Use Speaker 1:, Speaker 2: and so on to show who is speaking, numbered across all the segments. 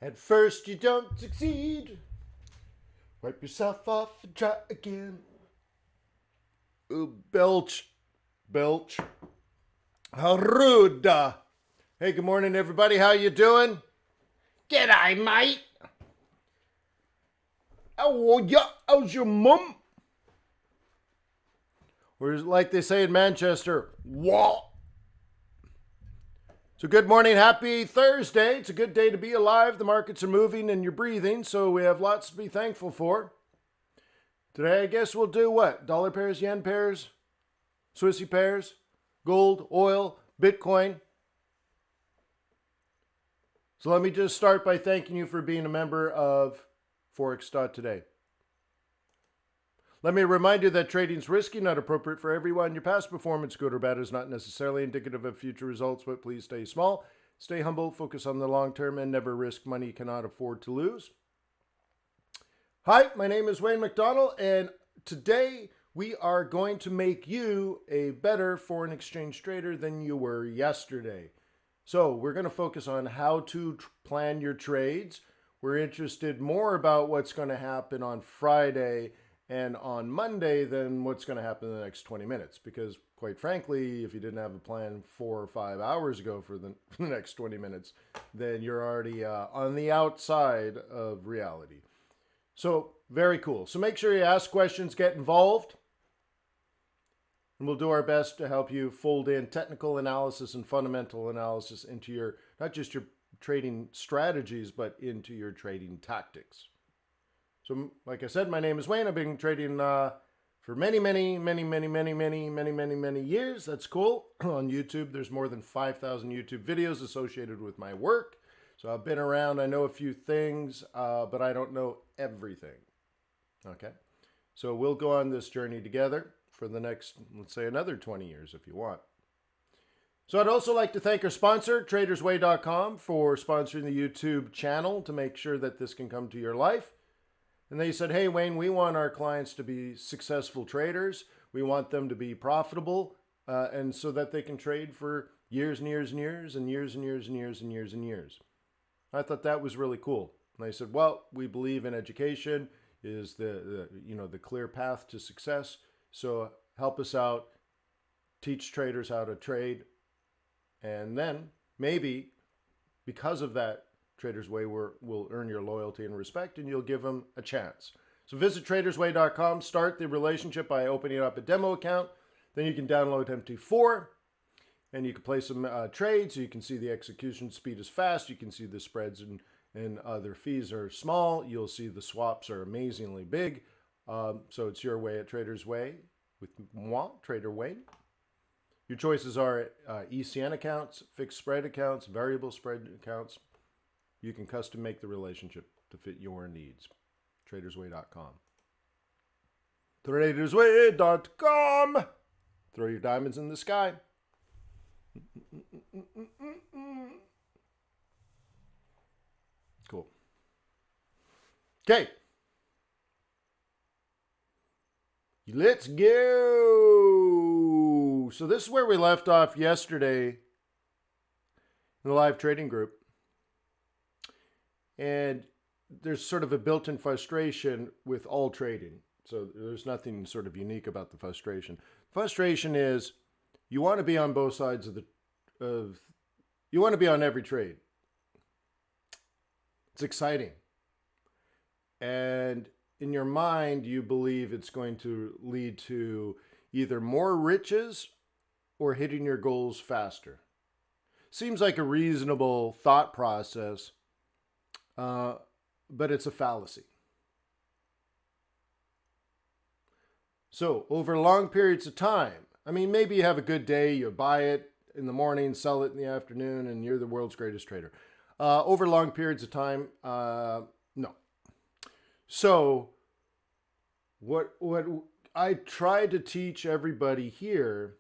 Speaker 1: At first you don't succeed. Wipe yourself off and try again. Ooh, belch. Belch. How rude. Hey, good morning, everybody. How you doing? G'day, mate. How are ya? How's your mum? Or like they say in Manchester, what? So good morning, happy Thursday. It's a good day to be alive. The markets are moving and you're breathing, so we have lots to be thankful for. Today, I guess we'll do what? Dollar pairs, yen pairs, Swissy pairs, gold, oil, Bitcoin. So let me just start by thanking you for being a member of Forex.Today. Let me remind you that trading is risky, not appropriate for everyone. Your past performance, good or bad, is not necessarily indicative of future results, but please stay small, stay humble, focus on the long term, and never risk money you cannot afford to lose. Hi, my name is Wayne McDonald, and today we are going to make you a better foreign exchange trader than you were yesterday. So we're going to focus on how to plan your trades. We're interested more about what's going to happen on Friday and on Monday than what's going to happen in the next 20 minutes. Because quite frankly, if you didn't have a plan 4 or 5 hours ago for the next 20 minutes, then you're already on the outside of reality. So very cool. So make sure you ask questions, get involved, and we'll do our best to help you fold in technical analysis and fundamental analysis into your, not just your trading strategies, but into your trading tactics. So, like I said, my name is Wayne. I've been trading for many years. That's cool. On YouTube, there's more than 5,000 YouTube videos associated with my work. So I've been around. I know a few things, but I don't know everything. Okay. So we'll go on this journey together for the next, let's say, another 20 years if you want. So I'd also like to thank our sponsor, tradersway.com, for sponsoring the YouTube channel to make sure that this can come to your life. And they said, hey, Wayne, we want our clients to be successful traders. We want them to be profitable, and so that they can trade for years and years and years and years and years and years and years and years. I thought that was really cool. And they said, well, we believe in education is the clear path to success. So help us out, teach traders how to trade, and then maybe because of that, Traders Way will earn your loyalty and respect, and you'll give them a chance. So visit tradersway.com, start the relationship by opening up a demo account. Then you can download MT4, and you can play some trades. So you can see the execution speed is fast. You can see the spreads and other fees are small. You'll see the swaps are amazingly big. So it's your way at Traders Way with moi, Trader Wayne. Your choices are ECN accounts, fixed spread accounts, variable spread accounts. You can custom make the relationship to fit your needs. Tradersway.com. Tradersway.com. Throw your diamonds in the sky. Cool. Okay. Let's go. So this is where we left off yesterday in the live trading group. And there's sort of a built-in frustration with all trading. So there's nothing sort of unique about the frustration. Frustration is you want to be on both sides you want to be on every trade. It's exciting. And in your mind, you believe it's going to lead to either more riches or hitting your goals faster. Seems like a reasonable thought process. But it's a fallacy. So over long periods of time, I mean, maybe you have a good day, you buy it in the morning, sell it in the afternoon, and you're the world's greatest trader. Over long periods of time, no. So what I try to teach everybody here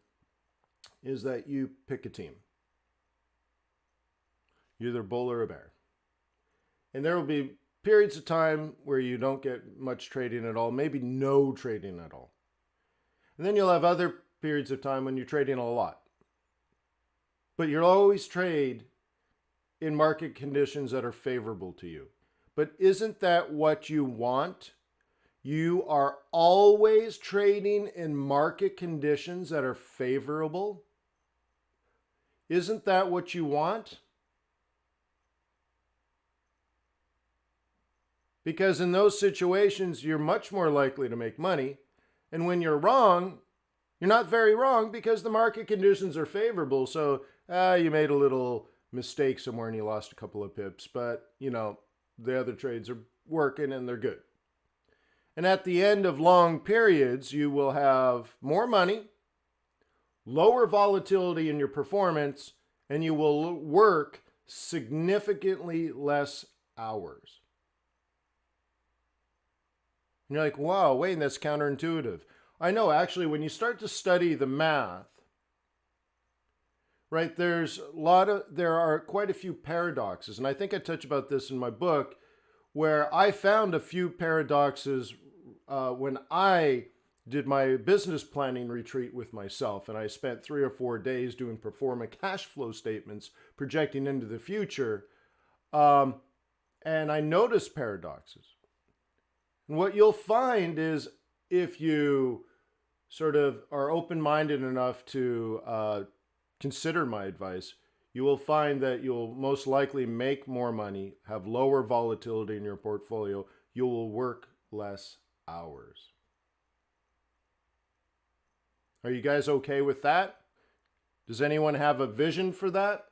Speaker 1: is that you pick a team. You're either a bull or a bear. And there will be periods of time where you don't get much trading at all, maybe no trading at all. And then you'll have other periods of time when you're trading a lot. But you'll always trade in market conditions that are favorable to you. But isn't that what you want? You are always trading in market conditions that are favorable. Isn't that what you want? Because in those situations, you're much more likely to make money. And when you're wrong, you're not very wrong because the market conditions are favorable. So you made a little mistake somewhere and you lost a couple of pips. But, the other trades are working and they're good. And at the end of long periods, you will have more money, lower volatility in your performance, and you will work significantly less hours. And you're like, wow, wait, that's counterintuitive. I know, actually, when you start to study the math, right, there are quite a few paradoxes. And I think I touch about this in my book, where I found a few paradoxes when I did my business planning retreat with myself. And I spent 3 or 4 days doing performa cash flow statements, projecting into the future. And I noticed paradoxes. And what you'll find is if you sort of are open-minded enough to consider my advice, you will find that you'll most likely make more money, have lower volatility in your portfolio. You will work less hours. Are you guys okay with that? Does anyone have a vision for that?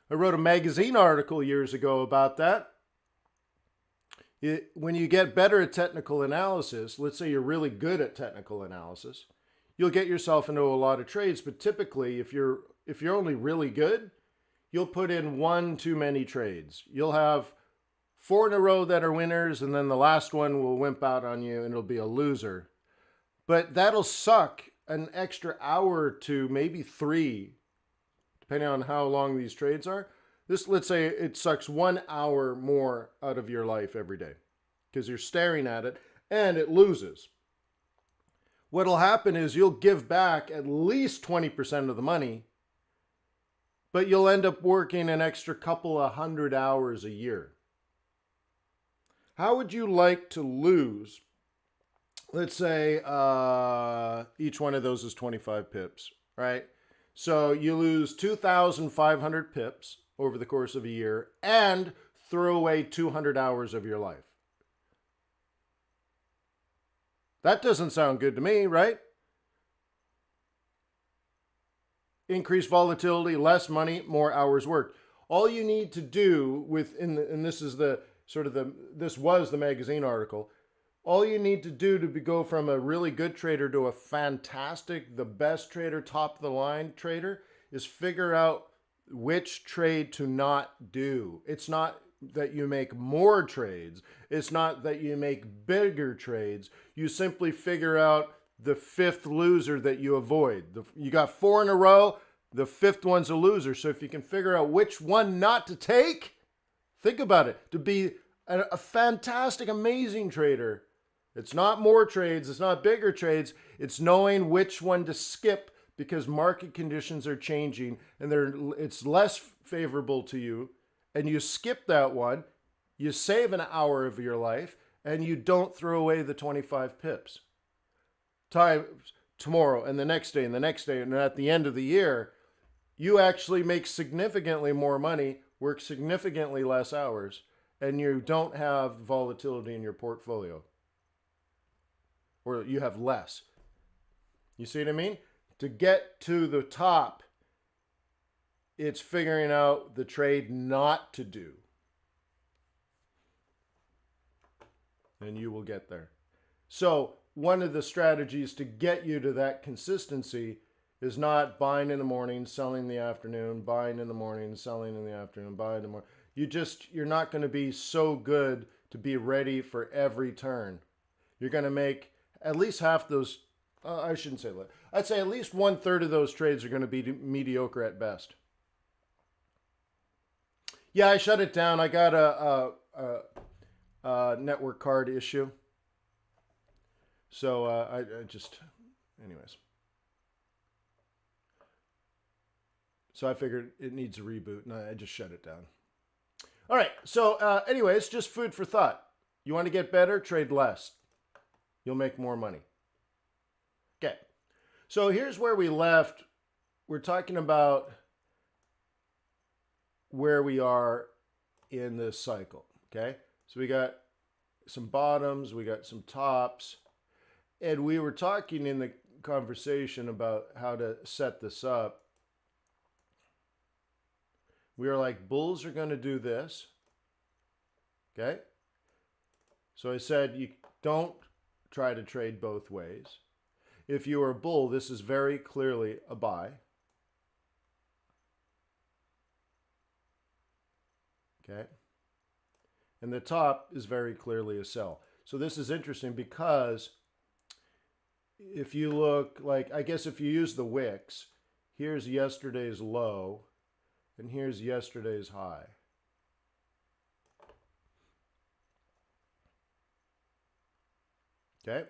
Speaker 1: I wrote a magazine article years ago about that. When you get better at technical analysis, let's say you're really good at technical analysis, you'll get yourself into a lot of trades. But typically, if you're only really good, you'll put in one too many trades. You'll have 4 in a row that are winners, and then the last one will wimp out on you, and it'll be a loser. But that'll suck an extra hour to maybe 3, depending on how long these trades are. Let's say it sucks 1 hour more out of your life every day because you're staring at it and it loses. What'll happen is you'll give back at least 20% of the money, but you'll end up working an extra couple of 100 hours a year. How would you like to lose? Let's say each one of those is 25 pips, right? So you lose 2,500 pips over the course of a year and throw away 200 hours of your life. That doesn't sound good to me, right? Increased volatility, less money, more hours worked. All you need to do and this was the magazine article. All you need to do to go from a really good trader to a fantastic, the best trader, top of the line trader is figure out which trade to not do. It's not that you make more trades. It's not that you make bigger trades. You simply figure out the 5th loser that you avoid. You got 4 in a row. The 5th one's a loser. So if you can figure out which one not to take, think about it. To be a fantastic, amazing trader, it's not more trades. It's not bigger trades. It's knowing which one to skip because market conditions are changing and it's less favorable to you, and you skip that one, you save an hour of your life, and you don't throw away the 25 pips. Tomorrow and the next day and the next day, and at the end of the year, you actually make significantly more money, work significantly less hours, and you don't have volatility in your portfolio. Or you have less. You see what I mean? To get to the top, it's figuring out the trade not to do. And you will get there. So one of the strategies to get you to that consistency is not buying in the morning, selling in the afternoon, buying in the morning, selling in the afternoon, buying in the morning. You're not going to be so good to be ready for every turn. You're going to make at least half those, I shouldn't say that. I'd say at least 1/3 of those trades are going to be mediocre at best. Yeah, I shut it down. I got a network card issue. So anyways. So I figured it needs a reboot, and I just shut it down. All right. So anyway, it's just food for thought. You want to get better? Trade less. You'll make more money. Okay. So here's where we left. We're talking about where we are in this cycle. Okay. So we got some bottoms, we got some tops, and we were talking in the conversation about how to set this up. We are like, bulls are going to do this. Okay. So I said, you don't try to trade both ways. If you are a bull, this is very clearly a buy. Okay. And the top is very clearly a sell. So this is interesting because if you look, like, I guess if you use the wicks, here's yesterday's low and here's yesterday's high. Okay.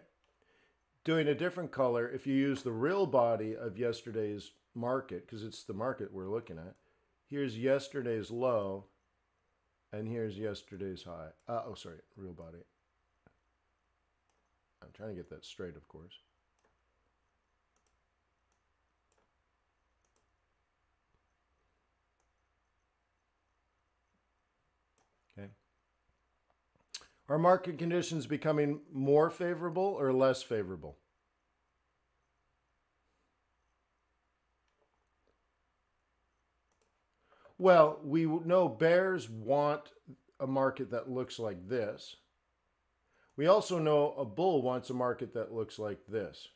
Speaker 1: Doing a different color, if you use the real body of yesterday's market, because it's the market we're looking at, here's yesterday's low, and here's yesterday's high. Oh, sorry, real body. I'm trying to get that straight, of course. Okay. Are market conditions becoming more favorable or less favorable? Well, we know bears want a market that looks like this. We also know a bull wants a market that looks like this.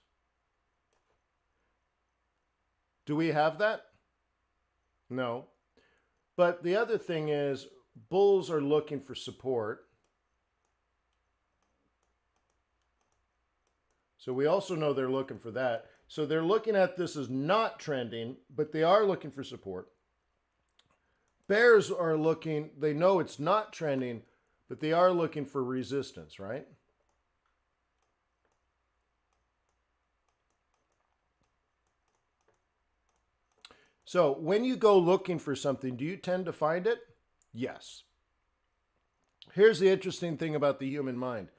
Speaker 1: Do we have that? No. But the other thing is, bulls are looking for support. So we also know they're looking for that. So they're looking at this as not trending, but they are looking for support. Bears are looking, they know it's not trending, but they are looking for resistance, right? So when you go looking for something, do you tend to find it? Yes. Here's the interesting thing about the human mind.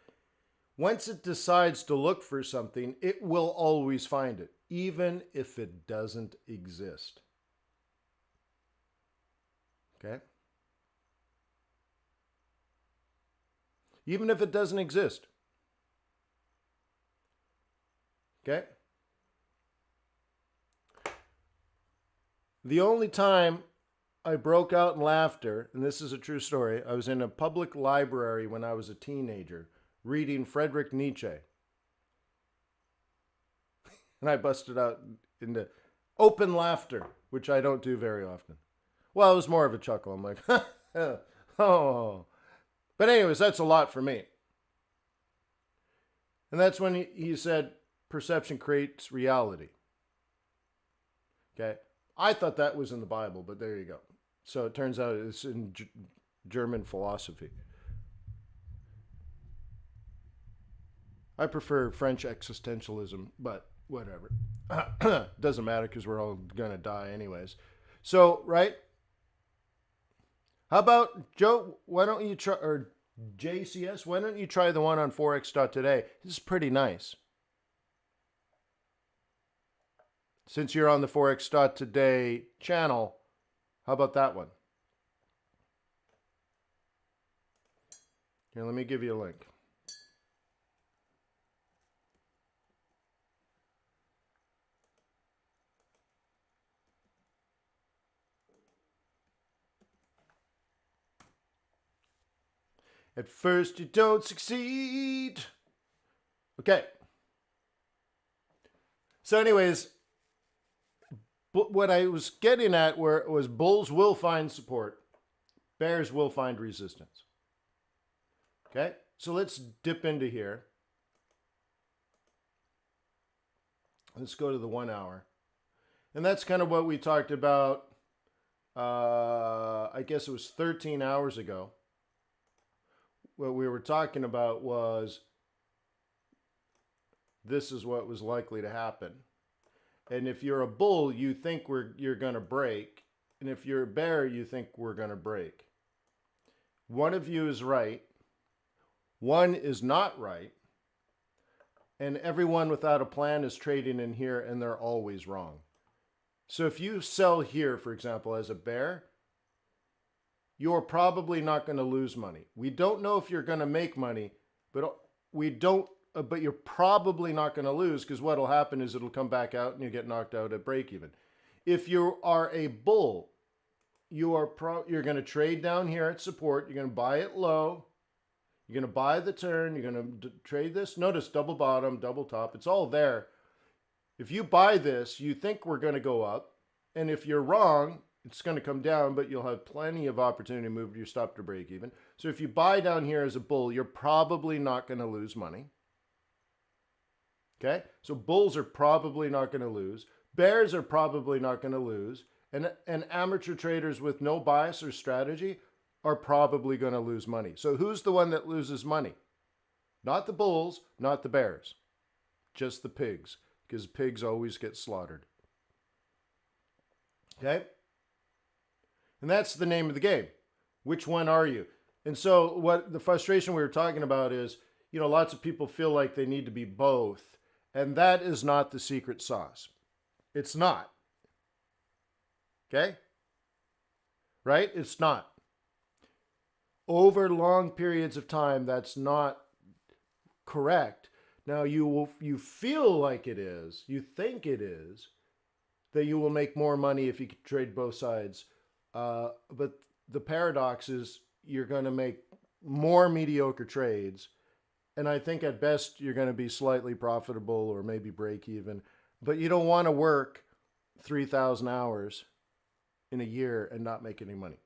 Speaker 1: Once it decides to look for something, it will always find it, even if it doesn't exist. Okay? Even if it doesn't exist. Okay? The only time I broke out in laughter, and this is a true story, I was in a public library when I was a teenager reading Friedrich Nietzsche. And I busted out into open laughter, which I don't do very often. Well, it was more of a chuckle. I'm like, oh. But anyways, that's a lot for me. And that's when he said, perception creates reality. Okay. I thought that was in the Bible, but there you go. So it turns out it's in German philosophy. I prefer French existentialism, but whatever. Doesn't matter because we're all going to die anyways. So, right? How about, Joe, why don't you try, or JCS, why don't you try the one on Forex.Today? This is pretty nice. Since you're on the Forex.Today channel, how about that one? Here, let me give you a link. At first you don't succeed. Okay. So anyways, what I was getting at was bulls will find support. Bears will find resistance. Okay. So let's dip into here. Let's go to the 1 hour. And that's kind of what we talked about, I guess it was 13 hours ago. What we were talking about was this is what was likely to happen. And if you're a bull, you think you're going to break, And if you're a bear, you think we're going to break. One of you is right. One is not right. And everyone without a plan is trading in here, and they're always wrong. So if you sell here, for example, as a bear, you're probably not going to lose money. We don't know if you're going to make money, but but you're probably not going to lose, because what will happen is it'll come back out and you get knocked out at break even. If you are a bull, you're going to trade down here at support. You're going to buy it low. You're going to buy the turn. You're going to trade this. Notice double bottom, double top. It's all there. If you buy this, you think we're going to go up. And if you're wrong, it's going to come down, but you'll have plenty of opportunity to move your stop to break even. So if you buy down here as a bull, you're probably not going to lose money. Okay? So bulls are probably not going to lose. Bears are probably not going to lose. And amateur traders with no bias or strategy are probably going to lose money. So who's the one that loses money? Not the bulls, not the bears. Just the pigs, because pigs always get slaughtered. Okay? And that's the name of the game. Which one are you? And so what the frustration we were talking about is, lots of people feel like they need to be both. And that is not the secret sauce. It's not. Okay? Right? It's not. Over long periods of time, that's not correct. Now, you feel like it is, you think it is, that you will make more money if you trade both sides. But the paradox is you're going to make more mediocre trades. And I think at best you're going to be slightly profitable or maybe break even. But you don't want to work 3,000 hours in a year and not make any money.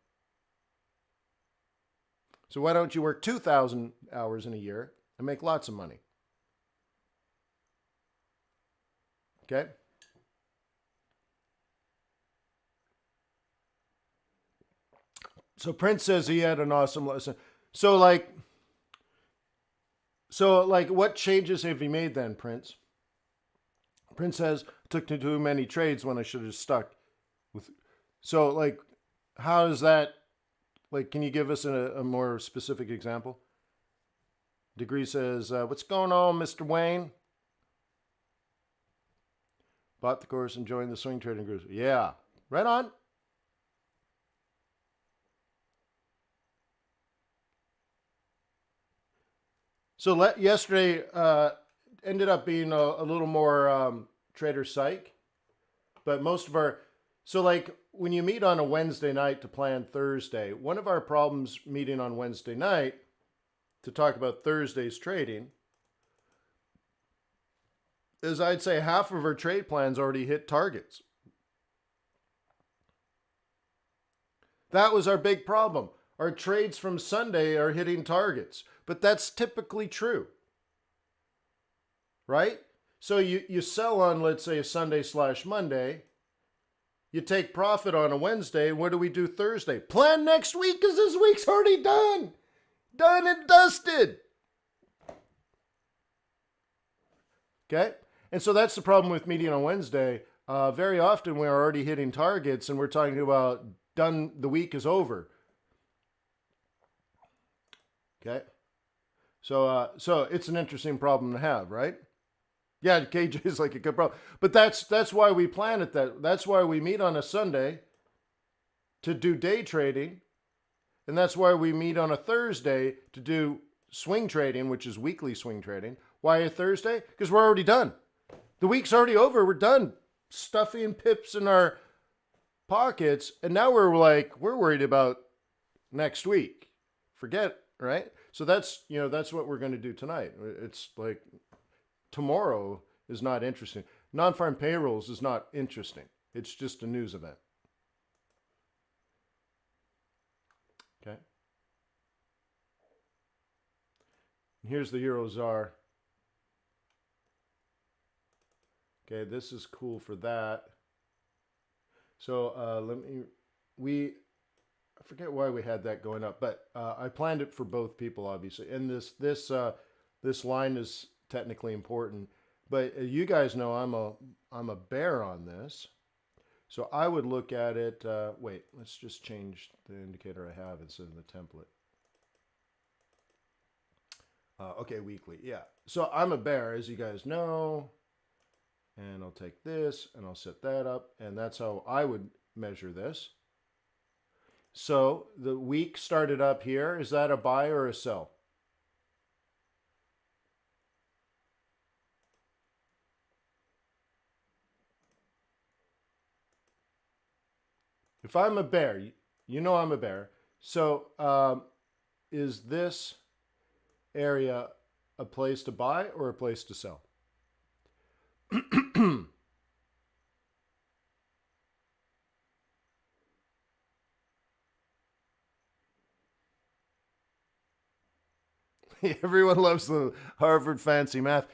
Speaker 1: So why don't you work 2,000 hours in a year and make lots of money? Okay? So Prince says he had an awesome lesson. So what changes have you made then, Prince? Prince says, took too many trades when I should have stuck with. So how is that? Can you give us a more specific example? Degree says, what's going on, Mr. Wayne? Bought the course and joined the swing trading group. Yeah, right on. So yesterday ended up being a little more trader psych, but most of our, when you meet on a Wednesday night to plan Thursday, one of our problems meeting on Wednesday night to talk about Thursday's trading is I'd say half of our trade plans already hit targets. That was our big problem. Our trades from Sunday are hitting targets, but that's typically true, right? So you sell on, let's say, Sunday/Monday. You take profit on a Wednesday. What do we do Thursday? Plan next week, because this week's already done. Done and dusted. Okay? And so that's the problem with meeting on Wednesday. Very often we're already hitting targets and we're talking about done, the week is over. Okay? So it's an interesting problem to have, right? Yeah, KJ is like a good problem. But that's why we plan it that. That's why we meet on a Sunday to do day trading. And that's why we meet on a Thursday to do swing trading, which is weekly swing trading. Why a Thursday? Because we're already done. The week's already over. We're done stuffing pips in our pockets. And now we're worried about next week. Forget, right? So that's what we're going to do tonight. It's like tomorrow is not interesting. Non-farm payrolls is not interesting. It's just a news event. Okay. And here's the Eurozar. Okay, this is cool for that. So I forget why we had that going up, but I planned it for both people, obviously. And this line is technically important, but you guys know I'm a bear on this. So I would look at it, wait, let's just change the indicator I have instead of the template. Okay, weekly, yeah. So I'm a bear, as you guys know, and I'll take this and I'll set that up, and that's how I would measure this. So the week started up here. Is that a buy or a sell? If I'm a bear, you know I'm a bear. So is this area a place to buy or a place to sell? Everyone loves the Harvard fancy math.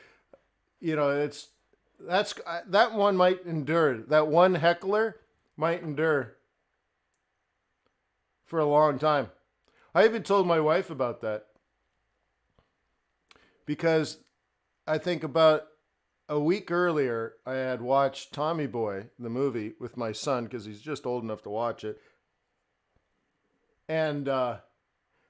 Speaker 1: You know, that one might endure. That one heckler might endure for a long time. I even told my wife about that because I think about a week earlier I had watched Tommy Boy, the movie, with my son because he's just old enough to watch it. And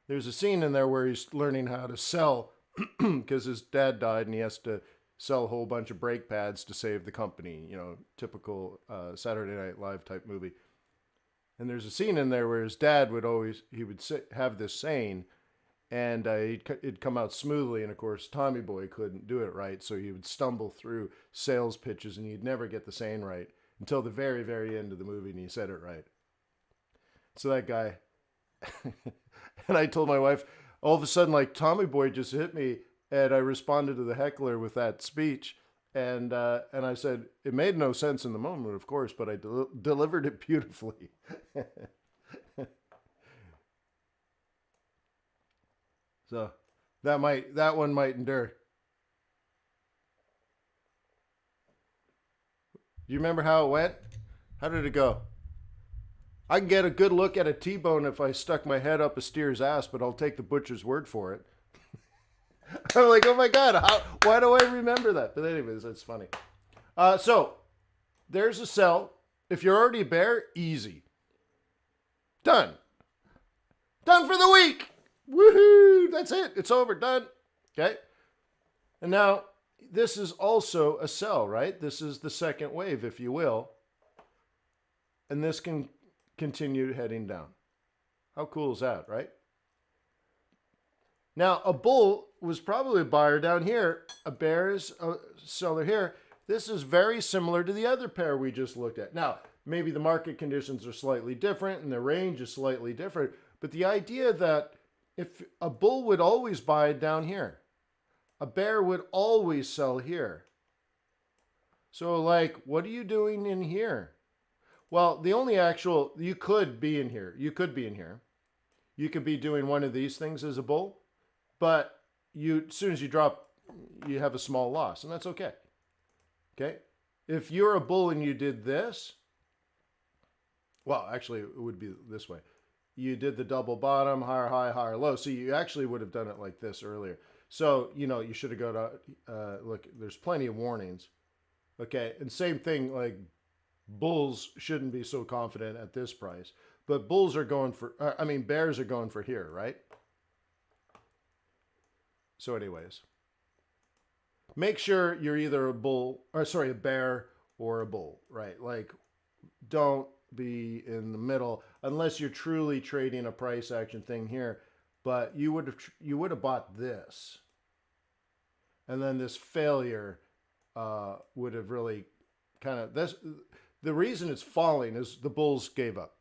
Speaker 1: there's a scene in there where he's learning how to sell because his dad died and he has to sell a whole bunch of brake pads to save the company. You know, typical Saturday Night Live type movie. And there's a scene in there where his dad would have this saying, and it'd come out smoothly. And of course, Tommy Boy couldn't do it right, so he would stumble through sales pitches, and he'd never get the saying right until the very, very end of the movie, and he said it right. So that guy, and I told my wife, all of a sudden, like Tommy Boy just hit me, and I responded to the heckler with that speech. And I said it made no sense in the moment, of course, but I delivered it beautifully. So that one might endure. Do you remember how it went? How did it go? I can get a good look at a T-bone if I stuck my head up a steer's ass, but I'll take the butcher's word for it. I'm like, oh my God, why do I remember that? But anyways, that's funny. So there's a sell. If you're already a bear, easy. Done. Done for the week. Woohoo! That's it. It's over. Done. Okay. And now this is also a sell, right? This is the second wave, if you will. And this can continue heading down. How cool is that, right? Now, a bull was probably a buyer down here. A bear is a seller here. This is very similar to the other pair we just looked at. Now, maybe the market conditions are slightly different and the range is slightly different, but the idea that if a bull would always buy down here, a bear would always sell here. So, like, what are you doing in here? Well, you could be in here. You could be in here. You could be doing one of these things as a bull, but as soon as you drop, you have a small loss, and that's okay. Okay? If you're a bull and you did this, well, actually, it would be this way. You did the double bottom, higher high, higher low. So you actually would have done it like this earlier. So, you should have gone to, look, there's plenty of warnings. Okay, and same thing, like bulls shouldn't be so confident at this price. But bears are going for here, right? So anyways, make sure you're either a bear or a bull, right? Like, don't be in the middle unless you're truly trading a price action thing here. But you would have bought this, and then this failure would have really kind of this. The reason it's falling is the bulls gave up.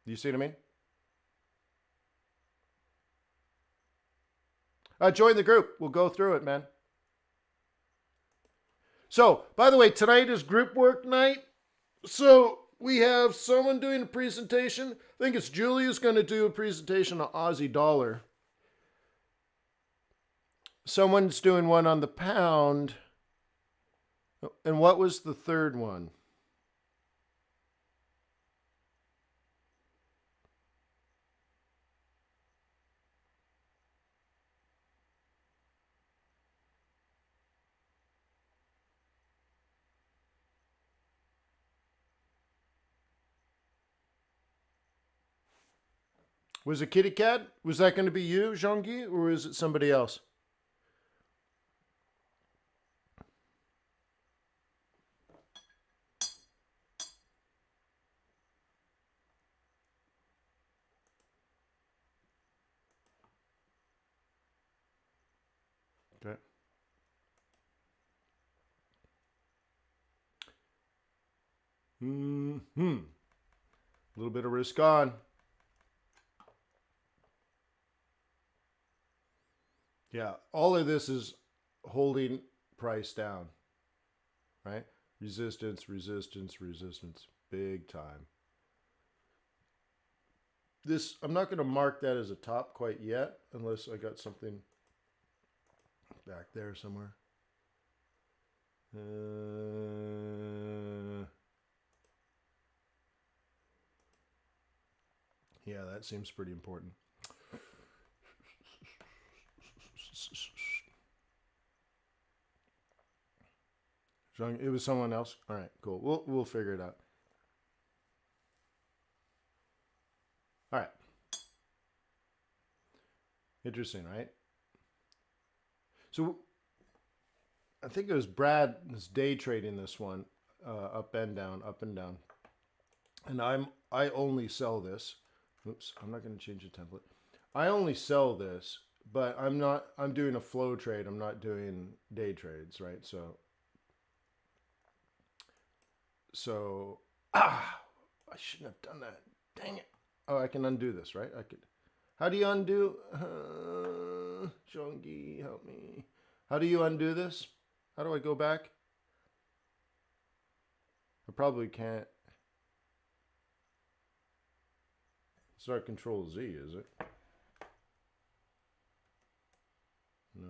Speaker 1: Do you see what I mean? Join the group. We'll go through it, man. So, by the way, tonight is group work night. So we have someone doing a presentation. I think it's Julia's going to do a presentation on Aussie dollar. Someone's doing one on the pound. And what was the third one? Was it Kitty Cat? Was that going to be you, Jean-Guy, or is it somebody else? Okay. A little bit of risk on. Yeah, all of this is holding price down, right? Resistance, resistance, resistance, big time. This, I'm not going to mark that as a top quite yet, unless I got something back there somewhere. Yeah, that seems pretty important. It was someone else. All right, cool. We'll figure it out. All right. Interesting, right? So I think it was Brad was day trading this one, up and down, up and down, and I only sell this. Oops, I'm not going to change the template. I only sell this, but I'm doing a flow trade. I'm not doing day trades, right? So I shouldn't have done that. Dang it. Oh, I can undo this, right? I could. How do you undo? Jean-Guy, help me. How do you undo this? How do I go back? I probably can't. It's not Control Z, is it? No.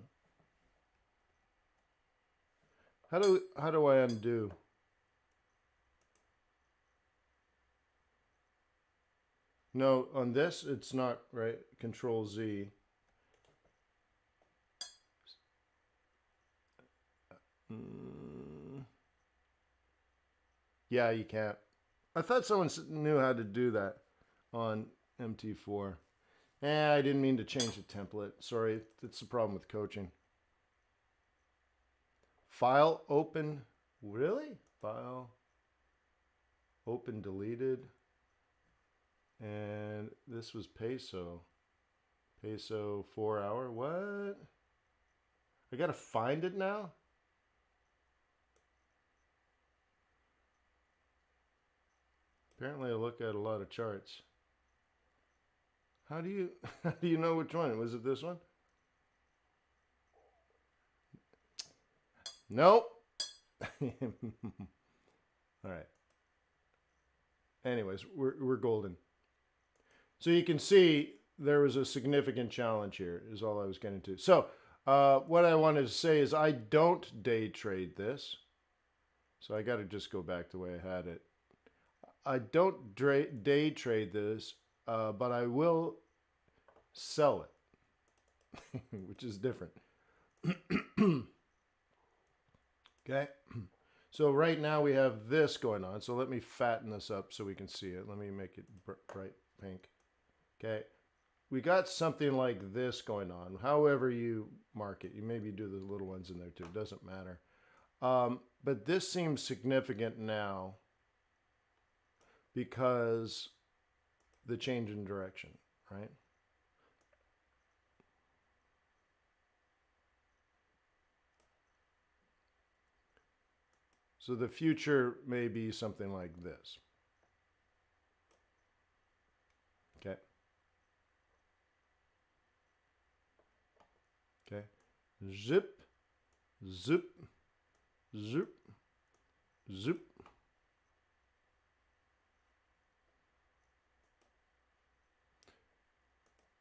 Speaker 1: How do I undo? No, on this it's not, right? Control Z. Yeah, you can't. I thought someone knew how to do that on MT4. I didn't mean to change the template. Sorry, that's the problem with coaching. File open. Really? File open deleted. And this was peso. Peso 4 hour. What? I gotta find it now? Apparently I look at a lot of charts. How do you know which one? Was it this one? Nope. All right. Anyways, we're golden. So you can see there was a significant challenge here is all I was getting to. So what I wanted to say is I don't day trade this. So I got to just go back the way I had it. I don't day trade this, but I will sell it, which is different. Okay. So right now we have this going on. So let me fatten this up so we can see it. Let me make it bright pink. Okay. We got something like this going on. However you mark it. You maybe do the little ones in there too. It doesn't matter. But this seems significant now because the change in direction, right? So the future may be something like this. Okay. Okay. Zip, zip, zip, zip.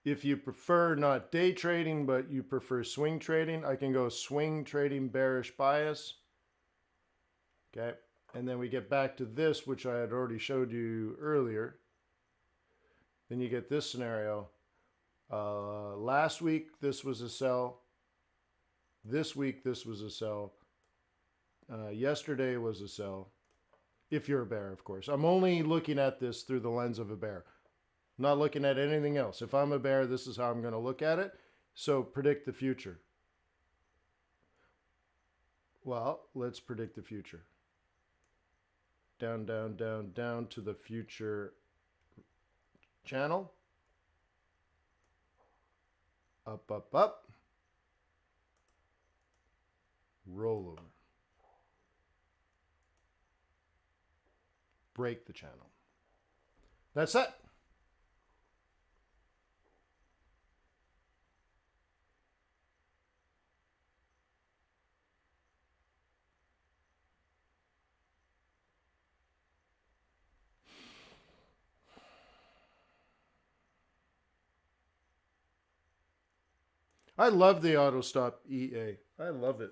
Speaker 1: If you prefer not day trading, but you prefer swing trading, I can go swing trading bearish bias. Okay. And then we get back to this, which I had already showed you earlier. Then you get this scenario. Last week, this was a sell. This week, this was a sell. Yesterday was a sell. If you're a bear, of course. I'm only looking at this through the lens of a bear. I'm not looking at anything else. If I'm a bear, this is how I'm going to look at it. So predict the future. Well, let's predict the future. Down, down, down, down to the future channel. Up, up, up. Roll over. Break the channel. That's it. I love the auto stop EA. I love it.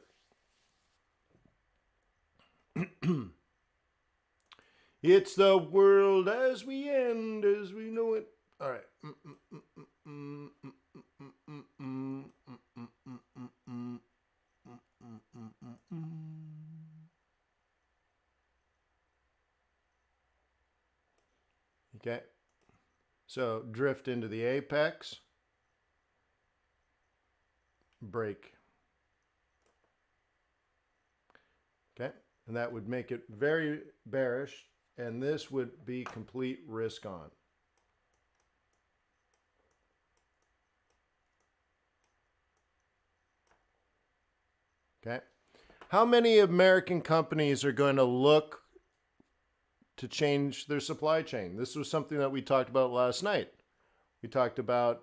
Speaker 1: It's the world as we end, as we know it. All right. Okay. So drift into the apex. Break. Okay. And that would make it very bearish. And this would be complete risk on. Okay. How many American companies are going to look to change their supply chain? This was something that we talked about last night. We talked about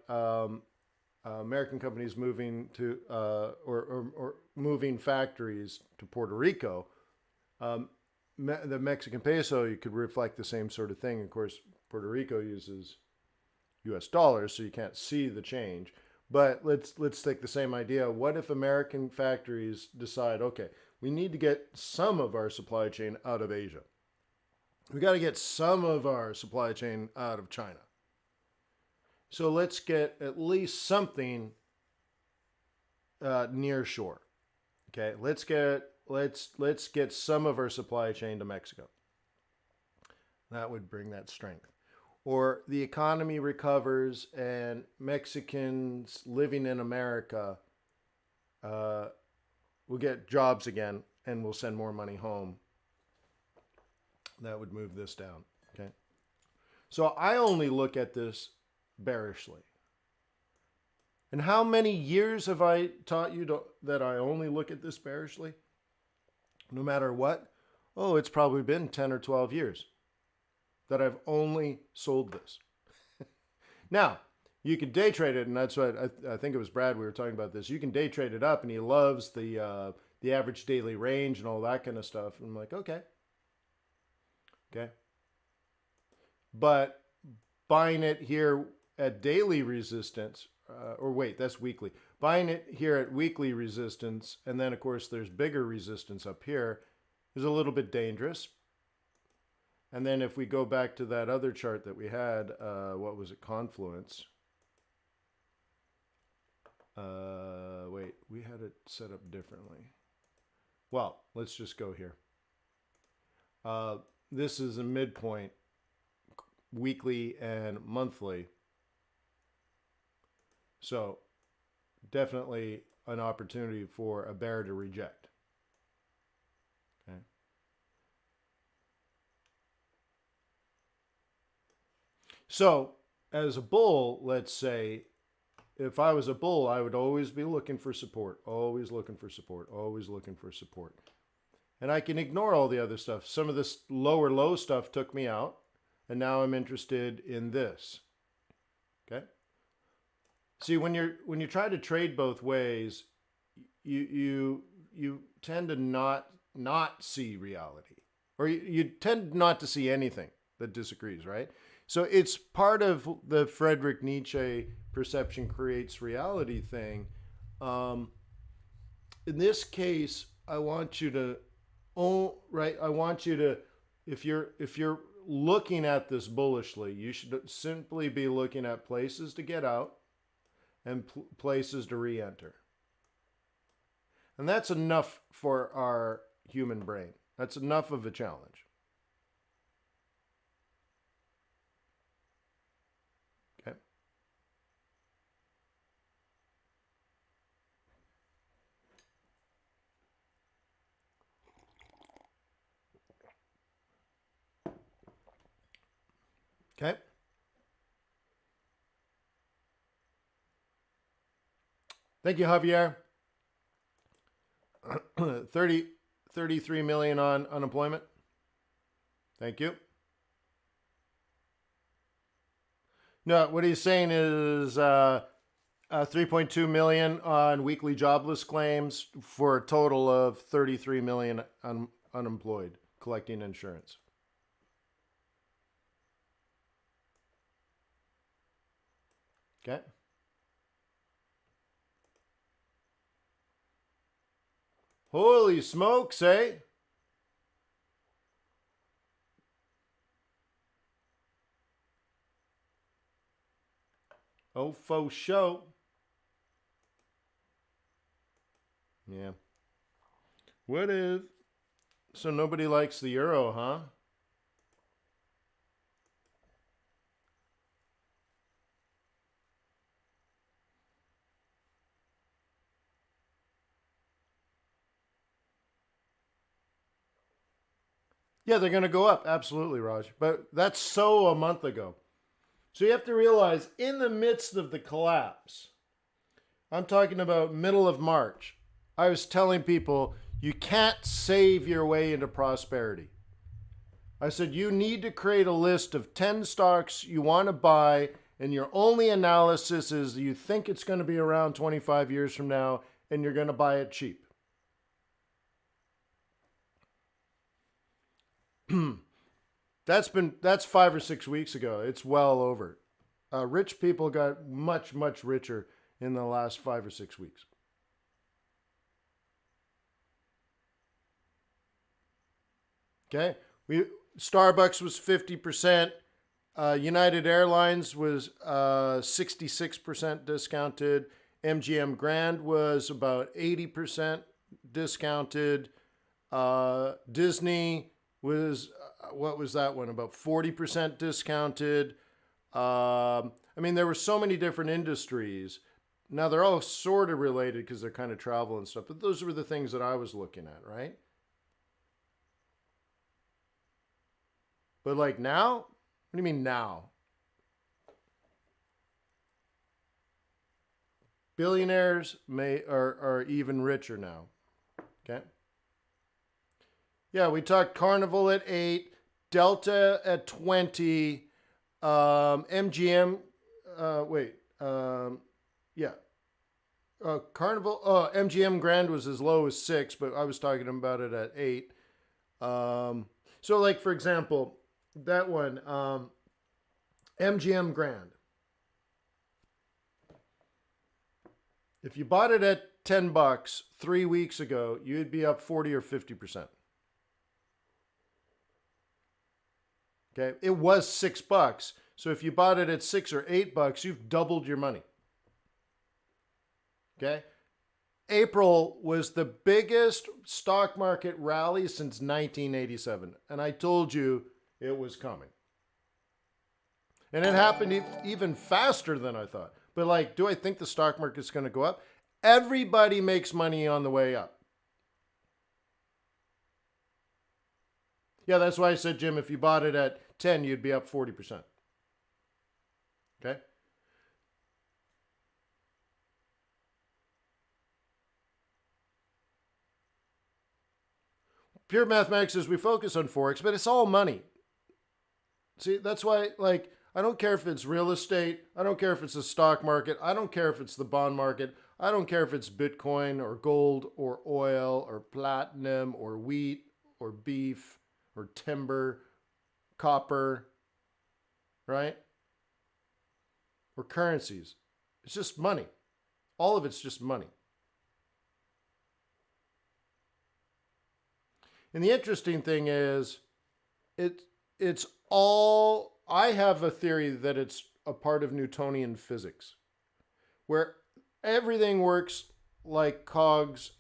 Speaker 1: American companies moving to or moving factories to Puerto Rico. The Mexican peso, you could reflect the same sort of thing. Of course, Puerto Rico uses US dollars, so you can't see the change. But let's take the same idea. What if American factories decide, okay, we need to get some of our supply chain out of Asia. We got to get some of our supply chain out of China. So let's get at least something near shore. Okay, let's get some of our supply chain to Mexico. That would bring that strength. Or the economy recovers and Mexicans living in America will get jobs again and will send more money home. That would move this down. Okay. So I only look at this bearishly. And how many years have I taught you that I only look at this bearishly? No matter what? Oh, it's probably been 10 or 12 years that I've only sold this. Now, you can day trade it, and that's what I think it was Brad, we were talking about this. You can day trade it up, and he loves the average daily range and all that kind of stuff. And I'm like, okay. Okay. But buying it here at daily resistance, or wait, that's weekly. Buying it here at weekly resistance, and then of course there's bigger resistance up here, is a little bit dangerous. And then if we go back to that other chart that we had, what was it, Confluence? Wait, we had it set up differently. Well, let's just go here. This is a midpoint, weekly and monthly. So definitely an opportunity for a bear to reject. Okay. So as a bull, let's say, if I was a bull, I would always be looking for support, always looking for support, always looking for support. And I can ignore all the other stuff. Some of this lower low stuff took me out, and now I'm interested in this. Okay? See, when you try to trade both ways, you tend to not see reality, or you tend not to see anything that disagrees, right? So it's part of the Friedrich Nietzsche perception creates reality thing. In this case, I want you to, if you're looking at this bullishly, you should simply be looking at places to get out and places to re-enter. And that's enough for our human brain. That's enough of a challenge. Okay. Thank you, Javier. 33 million on unemployment. Thank you. No, what he's saying is 3.2 million on weekly jobless claims for a total of 33 million unemployed collecting insurance. Okay. Holy smokes, eh? Oh, faux show. Yeah. What if? So nobody likes the euro, huh? Yeah, they're going to go up. Absolutely, Raj. But that's so a month ago. So you have to realize in the midst of the collapse, I'm talking about middle of March, I was telling people you can't save your way into prosperity. I said you need to create a list of 10 stocks you want to buy, and your only analysis is you think it's going to be around 25 years from now, and you're going to buy it cheap. That's 5 or 6 weeks ago. It's well over. Rich people got much richer in the last 5 or 6 weeks. Okay, we Starbucks was 50%. United Airlines was 66% discounted. MGM Grand was about 80% discounted. Disney was, what was that one? About 40% discounted. I mean, there were so many different industries. Now, they're all sort of related because they're kind of travel and stuff, but those were the things that I was looking at, right? But like now, what do you mean now? Billionaires are even richer now. Okay. Yeah, we talked Carnival at 8, Delta at 20, MGM. Wait, yeah, Carnival. MGM Grand was as low as 6, but I was talking about it at 8. So, like for example, that one, MGM Grand. If you bought it at $10 3 weeks ago, you'd be up 40 or 50%. Okay, it was $6. So if you bought it at $6 or $8, you've doubled your money. Okay, April was the biggest stock market rally since 1987, and I told you it was coming. And it happened even faster than I thought. But like, do I think the stock market's going to go up? Everybody makes money on the way up. Yeah, that's why I said, Jim, if you bought it at 10, you'd be up 40%. Okay? Pure mathematics is we focus on Forex, but it's all money. See, that's why, like, I don't care if it's real estate. I don't care if it's the stock market. I don't care if it's the bond market. I don't care if it's Bitcoin or gold or oil or platinum or wheat or beef or timber, copper, right? Or currencies. It's just money. All of it's just money. And the interesting thing is, it's all. I have a theory that it's a part of Newtonian physics, where everything works like cogs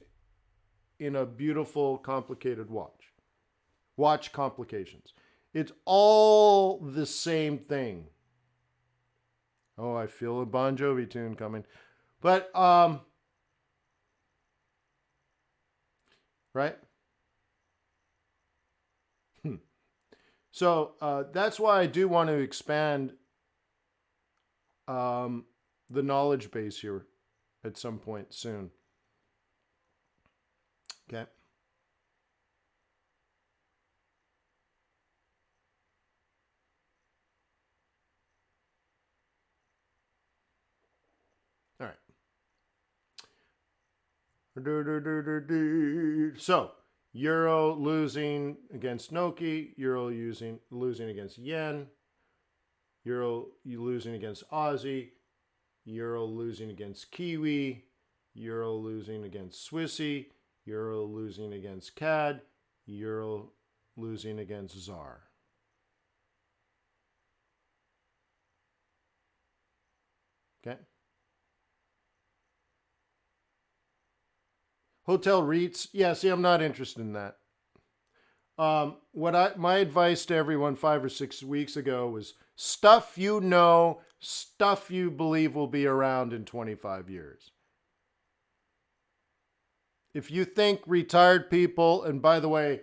Speaker 1: in a beautiful, complicated watch. Watch complications. It's all the same thing. Oh, I feel a Bon Jovi tune coming. But, right? So that's why I do want to expand the knowledge base here at some point soon. Okay. All right. So euro losing against Noki, euro losing against yen, euro losing against Aussie, euro losing against Kiwi, euro losing against Swissy, euro losing against CAD, euro losing against ZAR. Okay. Hotel REITs, yeah, see, I'm not interested in that. My advice to everyone 5 or 6 weeks ago was stuff you know, stuff you believe will be around in 25 years. If you think retired people, and by the way,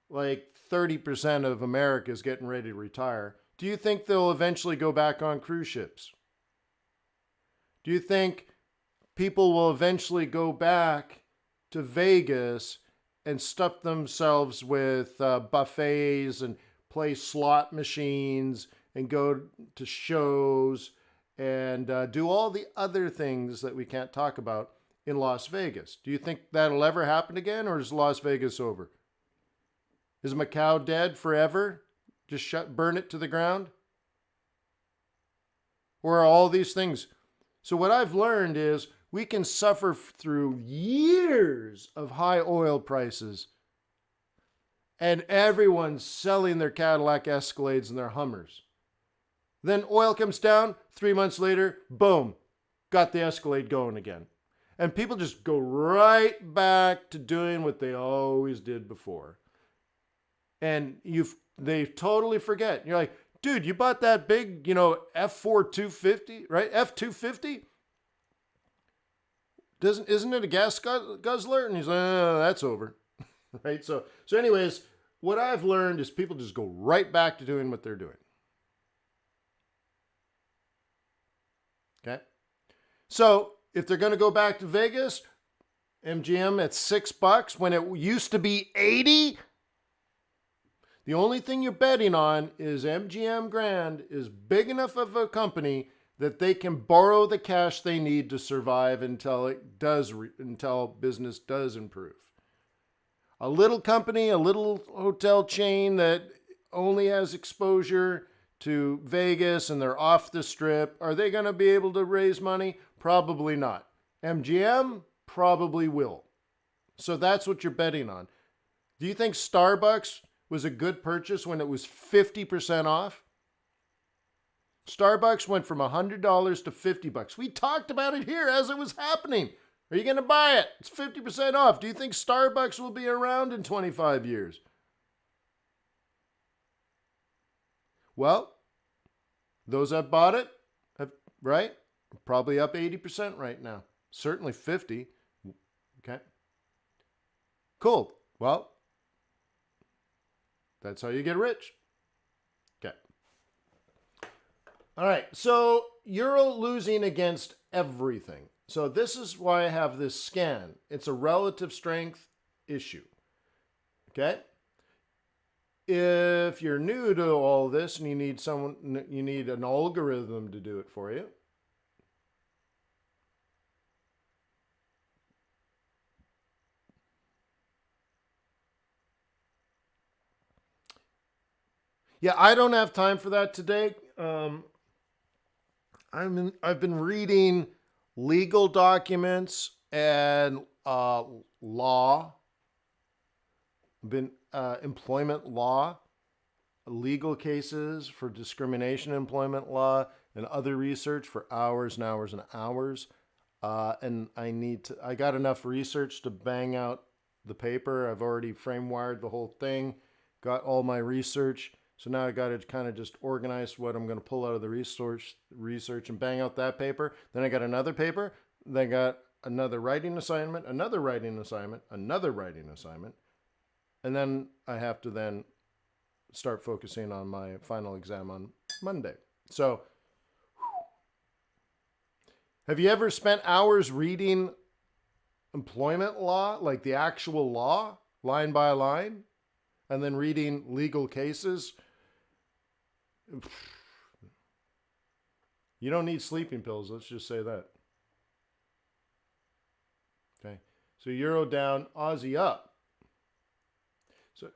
Speaker 1: like 30% of America is getting ready to retire, do you think they'll eventually go back on cruise ships? Do you think people will eventually go back to Vegas and stuff themselves with buffets and play slot machines and go to shows and do all the other things that we can't talk about in Las Vegas? Do you think that'll ever happen again, or is Las Vegas over? Is Macau dead forever? Just burn it to the ground? Or are all these things? So what I've learned is we can suffer through years of high oil prices and everyone's selling their Cadillac Escalades and their Hummers. Then oil comes down, 3 months later, boom, got the Escalade going again. And people just go right back to doing what they always did before. And they totally forget. You're like, dude, you bought that big, F4 250, right? F250? Isn't it a gas guzzler? And he's like, oh, that's over. Right? So anyways, what I've learned is people just go right back to doing what they're doing. Okay? So if they're going to go back to Vegas, MGM at $6 when it used to be 80, the only thing you're betting on is MGM Grand is big enough of a company that they can borrow the cash they need to survive until business does improve. A little company, a little hotel chain that only has exposure to Vegas and they're off the strip, are they going to be able to raise money? Probably not. MGM probably will. So that's what you're betting on. Do you think Starbucks was a good purchase when it was 50% off? Starbucks went from $100 to $50. We talked about it here as it was happening. Are you going to buy it? It's 50% off. Do you think Starbucks will be around in 25 years? Well, those that bought it, right, probably up 80% right now. Certainly 50. Okay. Cool. Well, that's how you get rich. Okay. All right. So euro losing against everything. So this is why I have this scan. It's a relative strength issue. Okay. If you're new to all this and you need an algorithm to do it for you. Yeah, I don't have time for that today. I've been reading legal documents and law. Employment law, legal cases for discrimination in employment law, and other research for hours and hours and hours. And I got enough research to bang out the paper. I've already frame wired the whole thing, got all my research. So now I got to kind of just organize what I'm going to pull out of the research and bang out that paper. Then I got another paper. Then I got another writing assignment, another writing assignment, another writing assignment. And then I have to then start focusing on my final exam on Monday. So, have you ever spent hours reading employment law, like the actual law, line by line, and then reading legal cases? You don't need sleeping pills, let's just say that. Okay, so Euro down, Aussie up. So,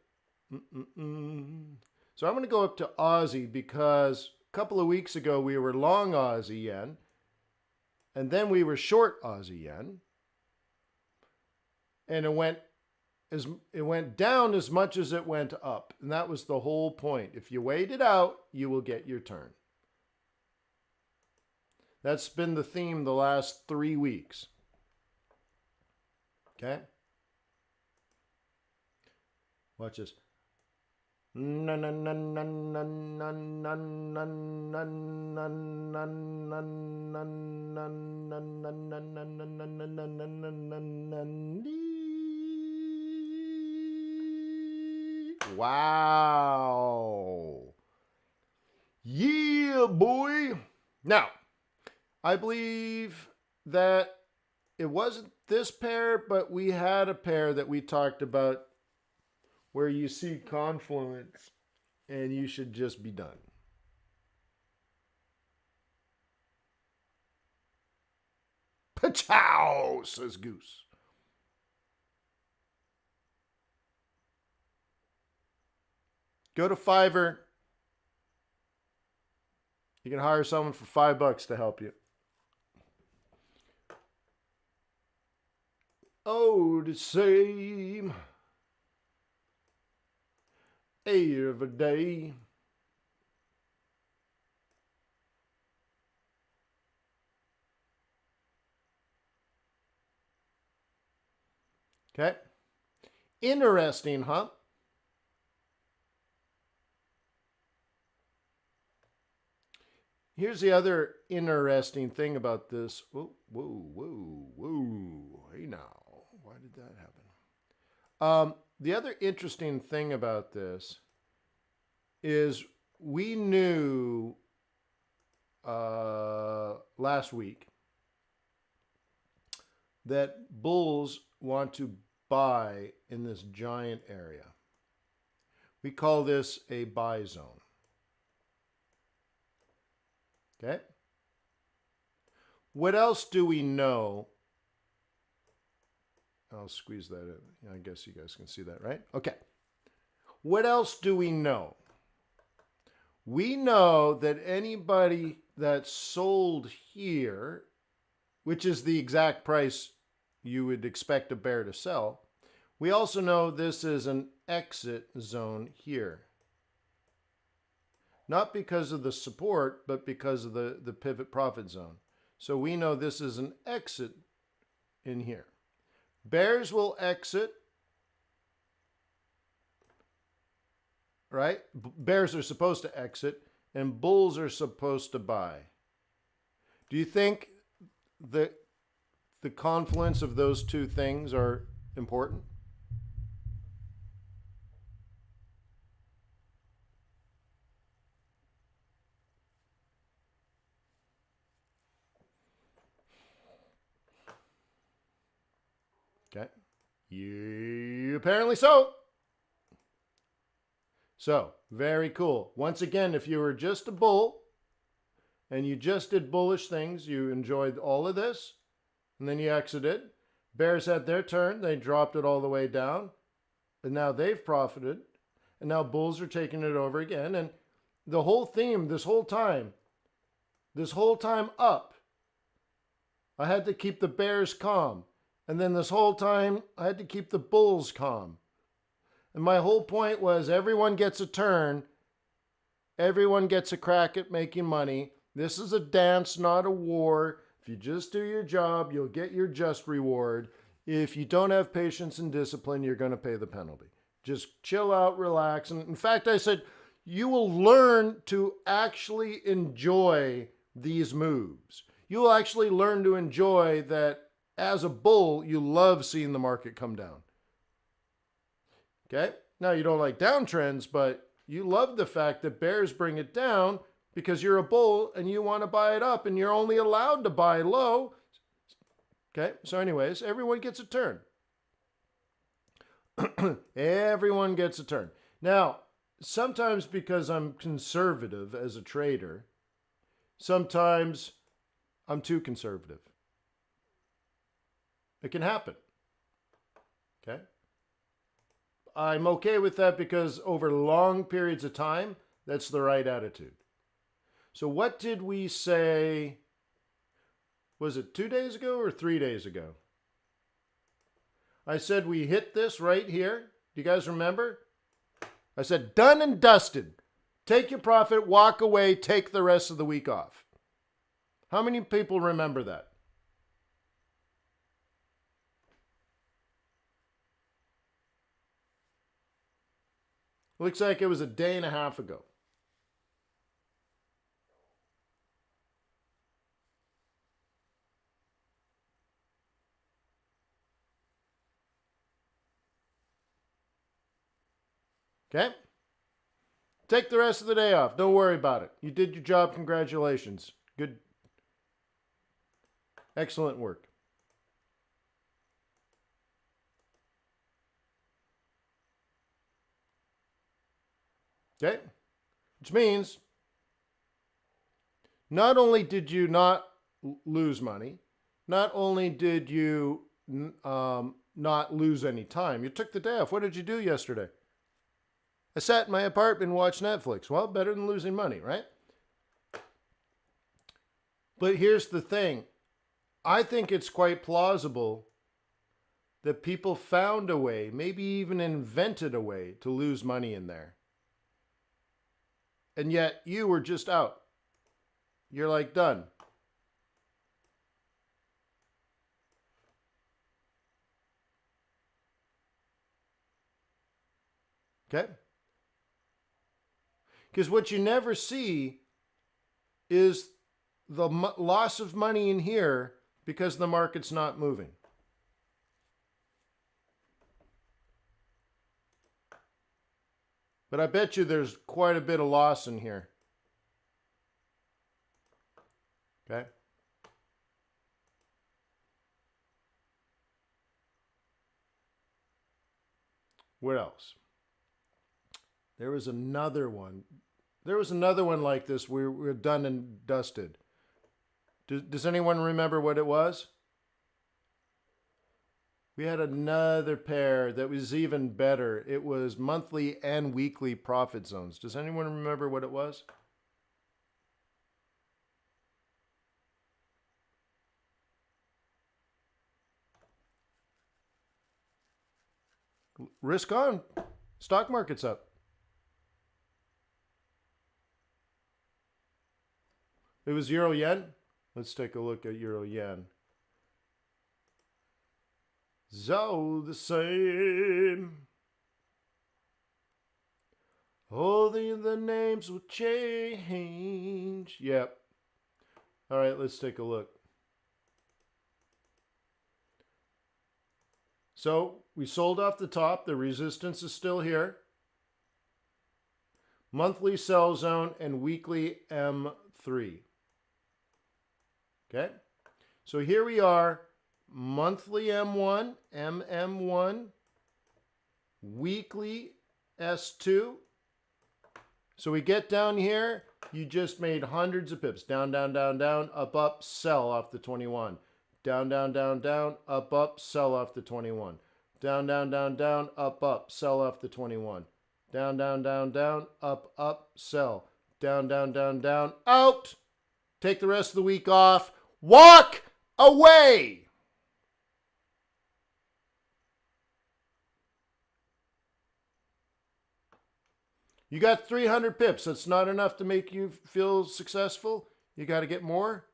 Speaker 1: so I'm going to go up to Aussie because a couple of weeks ago we were long Aussie yen, and then we were short Aussie yen, and it went down as much as it went up, and that was the whole point. If you wait it out, you will get your turn. That's been the theme the last 3 weeks. Okay? Watch this. Wow. Yeah, boy. Now, I believe that it wasn't this pair, but we had a pair that we talked about where you see confluence and you should just be done. Pachow, says Goose. Go to Fiverr. You can hire someone for $5 to help you. Oh, the same every day. Okay. Interesting, huh? Here's the other interesting thing about this. Whoa, whoa, whoa, whoa. Hey now. Why did that happen? The other interesting thing about this is we knew last week that bulls want to buy in this giant area. We call this a buy zone. Okay? What else do we know? I'll squeeze that in. I guess you guys can see that, right? Okay. What else do we know? We know that anybody that sold here, which is the exact price you would expect a bear to sell, we also know this is an exit zone here. Not because of the support, but because of the pivot profit zone. So we know this is an exit in here. Bears will exit, right? Bears are supposed to exit, and bulls are supposed to buy. Do you think the confluence of those two things are important? Okay. Apparently so. So, very cool. Once again, if you were just a bull and you just did bullish things, you enjoyed all of this, and then you exited. Bears had their turn. They dropped it all the way down, and now they've profited, and now bulls are taking it over again. And the whole theme this whole time up, I had to keep the bears calm. And then this whole time, I had to keep the bulls calm. And my whole point was everyone gets a turn. Everyone gets a crack at making money. This is a dance, not a war. If you just do your job, you'll get your just reward. If you don't have patience and discipline, you're going to pay the penalty. Just chill out, relax. And in fact, I said, you will learn to actually enjoy these moves. You will actually learn to enjoy that as a bull, you love seeing the market come down. Okay? Now, you don't like downtrends, but You love the fact that bears bring it down because you're a bull and you want to buy it up and you're only allowed to buy low. Okay, so anyways, everyone gets a turn. Everyone gets a turn. Now, sometimes because I'm conservative as a trader, sometimes I'm too conservative. It can happen. Okay? I'm okay with that because over long periods of time, that's the right attitude. So what did we say? Was it 2 days ago or 3 days ago? I said we hit this right here. Do you guys remember? I said, done and dusted. Take your profit, walk away, take the rest of the week off. How many people remember that? Looks like it was a day and a half ago. Okay? Take the rest of the day off. Don't worry about it. You did your job. Congratulations. Good. Excellent work. Okay? Which means not only did you not lose money, not only did you not lose any time, you took the day off. What did you do yesterday? I sat in my apartment and watched Netflix. Well, better than losing money, right? But here's the thing. I think it's quite plausible that people found a way, maybe even invented a way to lose money in there. And yet you were just out. You're like done. Okay? Because what you never see is the loss of money in here because the market's not moving. But I bet you there's quite a bit of loss in here. Okay? What else? There was another one. There was another one like this. We were done and dusted. Does anyone remember what it was? We had another pair that was even better. It was monthly and weekly profit zones. Does anyone remember what it was? Risk on. Stock market's up. It was euro yen. Let's take a look at euro yen. So the same. Only the names will change. Yep. All right, let's take a look. So we sold off the top. The resistance is still here. Monthly sell zone and weekly M3. Okay. So here we are. Monthly M1, MM1, weekly S2. So we get down here, you just made hundreds of pips. Down, down, down, down, up, up, sell off the 21. Down, down, down, down, up, up, sell off the 21. Down, down, down, down, up, sell off the 21. Down, down, down, down, up, sell. Down, down, down, down, out. Take the rest of the week off. Walk away. You got 300 pips. That's not enough to make you feel successful. You got to get more.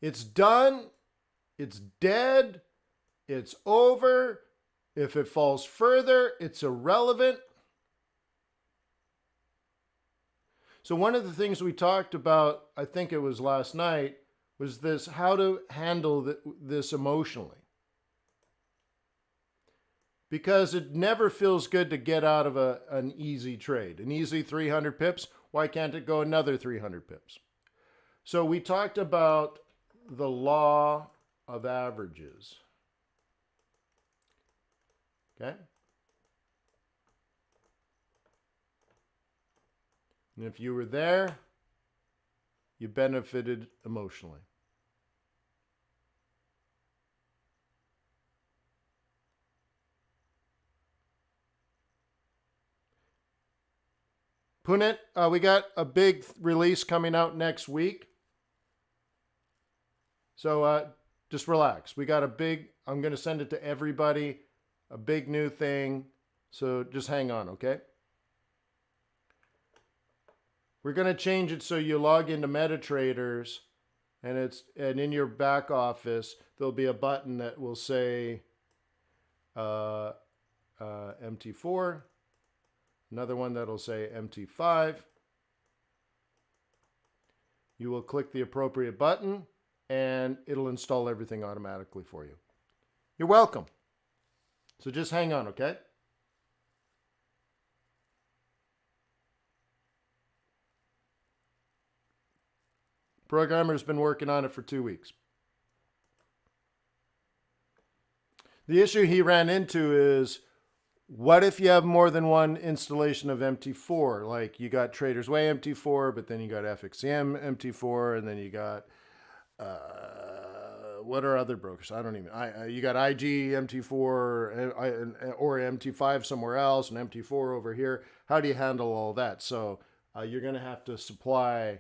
Speaker 1: It's done. It's dead. It's over. If it falls further, it's irrelevant. So one of the things we talked about, I think it was last night, was this, how to handle this emotionally. because it never feels good to get out of an easy trade. An easy 300 pips, why can't it go another 300 pips? So we talked about the law of averages. Okay? And if you were there, you benefited emotionally. Punit, we got a big release coming out next week. So just relax. We got a big, I'm going to send it to everybody, a big new thing. So just hang on, okay? We're going to change it so you log into MetaTraders and in your back office, there'll be a button that will say MT4, another one that'll say MT5. You will click the appropriate button and it'll install everything automatically for you. You're welcome. So just hang on, okay? Programmer's been working on it for 2 weeks. The issue he ran into is, what if you have more than one installation of MT4? Like you got Trader's Way MT4, but then you got FXCM MT4, and then you got what are other brokers? I don't even. You got IG MT4 or MT5 somewhere else, and MT4 over here. How do you handle all that? So you're going to have to supply.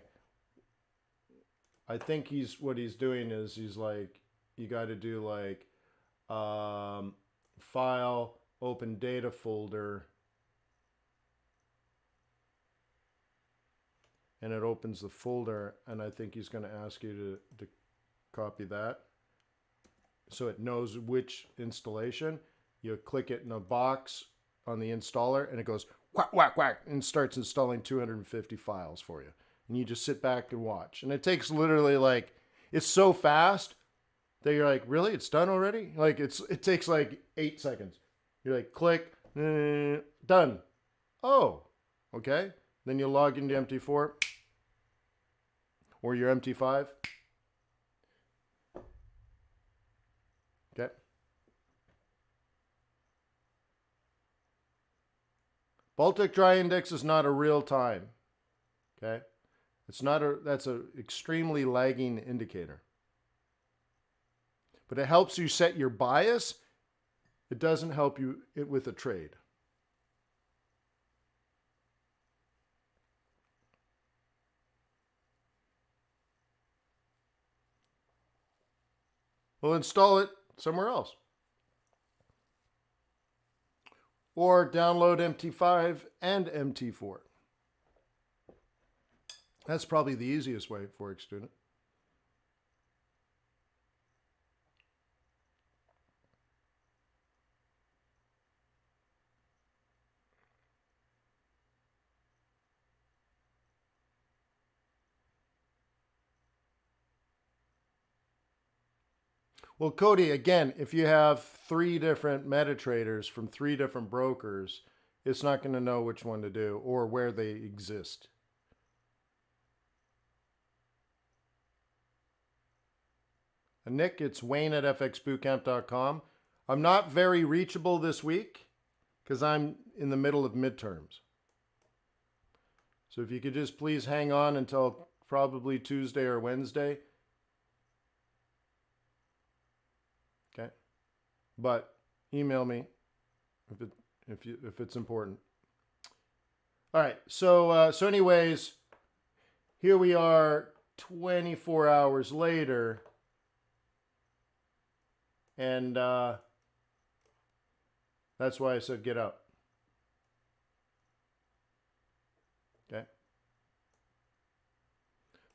Speaker 1: I think what he's doing is he's like, you got to do like file, open data folder, and it opens the folder, and I think he's going to ask you to copy that so it knows which installation. You click it in a box on the installer, and it goes whack, whack, whack, and starts installing 250 files for you. And you just sit back and watch. And it takes literally like, it's so fast that you're like, really? It's done already? Like it takes like 8 seconds. You're like, click, done. Oh, okay. Then you log into MT4 or your MT5. Okay. Baltic Dry Index is not a real time. Okay. That's an extremely lagging indicator. But it helps you set your bias. It doesn't help you with a trade. We'll install it somewhere else. Or download MT5 and MT4. That's probably the easiest way, Forex student. Well, Cody, again, if you have 3 different MetaTraders from 3 different brokers, it's not going to know which one to do or where they exist. And Nick, it's Wayne at fxbootcamp.com. I'm not very reachable this week because I'm in the middle of midterms. So if you could just please hang on until probably Tuesday or Wednesday. Okay. But email me if it's important. All right. So anyways, here we are 24 hours later. And that's why I said get up. Okay.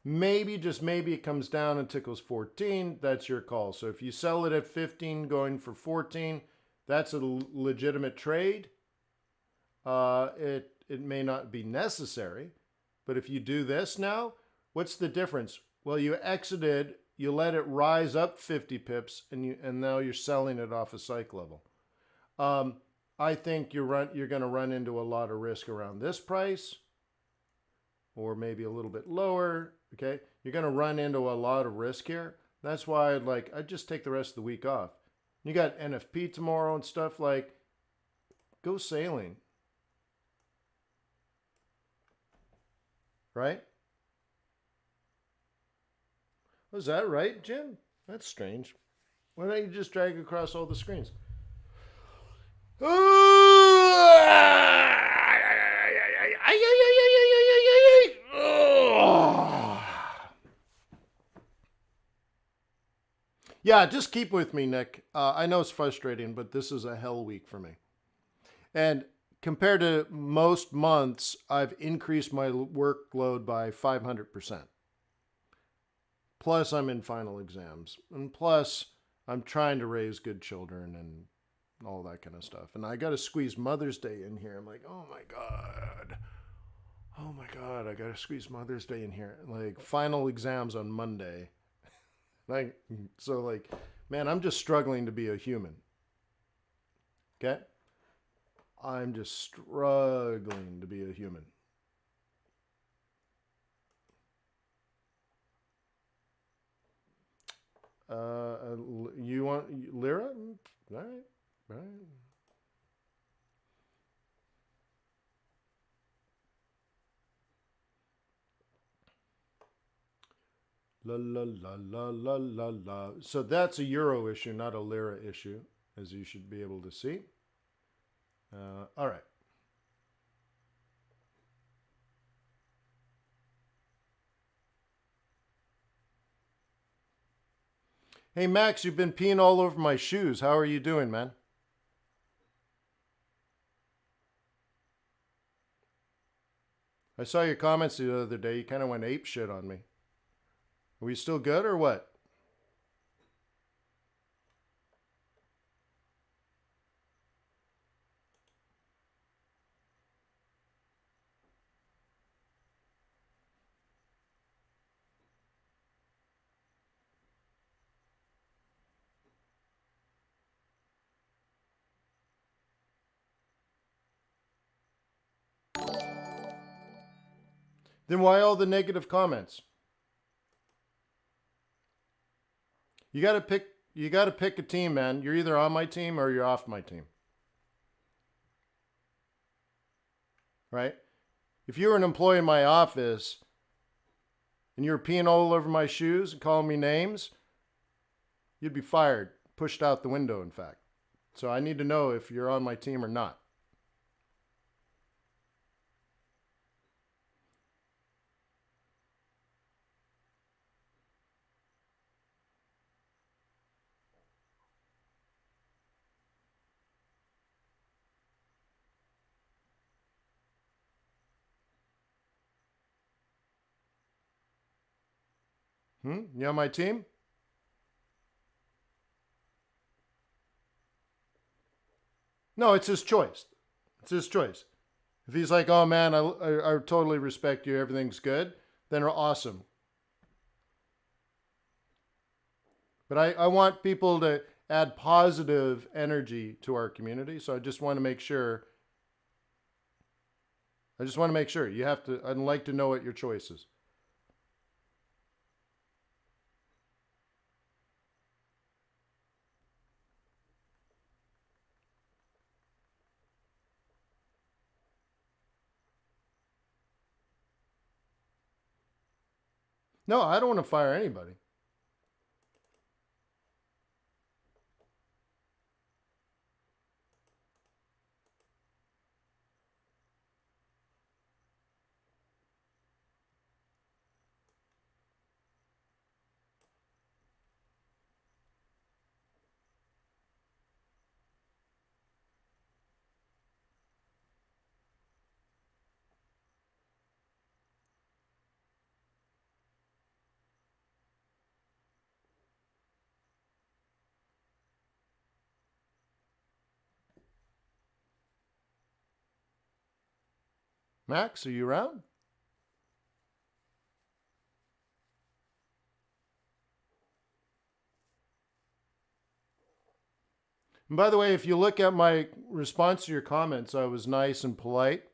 Speaker 1: Maybe, just maybe, it comes down and tickles 14. That's your call. So if you sell it at 15 going for 14, that's a legitimate trade. It may not be necessary, but if you do this now, what's the difference? Well, you exited, you let it rise up 50 pips, and now you're selling it off a psych level. I think you're going to run into a lot of risk around this price, or maybe a little bit lower. Okay, you're going to run into a lot of risk here. That's why I'd just take the rest of the week off. You got NFP tomorrow and stuff. Like, go sailing, right? Was that right, Jim? That's strange. Why don't you just drag across all the screens? Yeah, just keep with me, Nick. I know it's frustrating, but this is a hell week for me. And compared to most months, I've increased my workload by 500%. Plus, I'm in final exams. And plus, I'm trying to raise good children and all that kind of stuff. And I got to squeeze Mother's Day in here. I'm like, oh my God. Oh my God, I got to squeeze Mother's Day in here. Like, final exams on Monday. So, man, I'm just struggling to be a human. Okay? I'm just struggling to be a human. You want Lyra? All right. All right. La la la la la la la. So that's a euro issue, not a lira issue, as you should be able to see. All right. Hey Max, you've been peeing all over my shoes. How are you doing, man? I saw your comments the other day. You kind of went ape shit on me. Are we still good or what? Then why all the negative comments? You got to pick. You got to pick a team, man. You're either on my team or you're off my team. Right? If you were an employee in my office and you were peeing all over my shoes and calling me names, you'd be fired, pushed out the window, in fact. So I need to know if you're on my team or not. You on my team? No, it's his choice. It's his choice. If he's like, oh man, I totally respect you, everything's good, then awesome. But I want people to add positive energy to our community. So I just want to make sure. You have to, I'd like to know what your choice is. No, I don't want to fire anybody. Max, are you around? And by the way, if you look at my response to your comments, I was nice and polite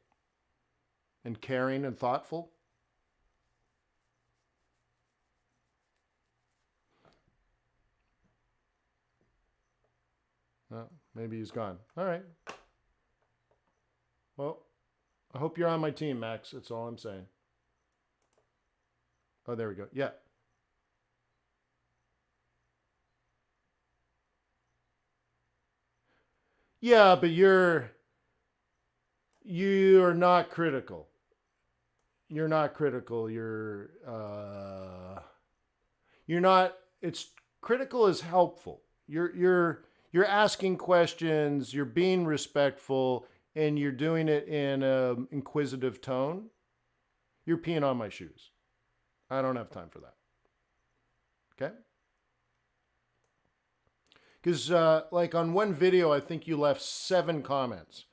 Speaker 1: and caring and thoughtful. Maybe he's gone. All right. Well, I hope you're on my team, Max. That's all I'm saying. Oh, there we go. Yeah. Yeah, but you're not critical. You're not critical. You're not. It's critical is helpful. You're asking questions. You're being respectful, and you're doing it in an inquisitive tone. You're peeing on my shoes. I don't have time for that. Okay. Because, like on one video, I think you left 7 comments.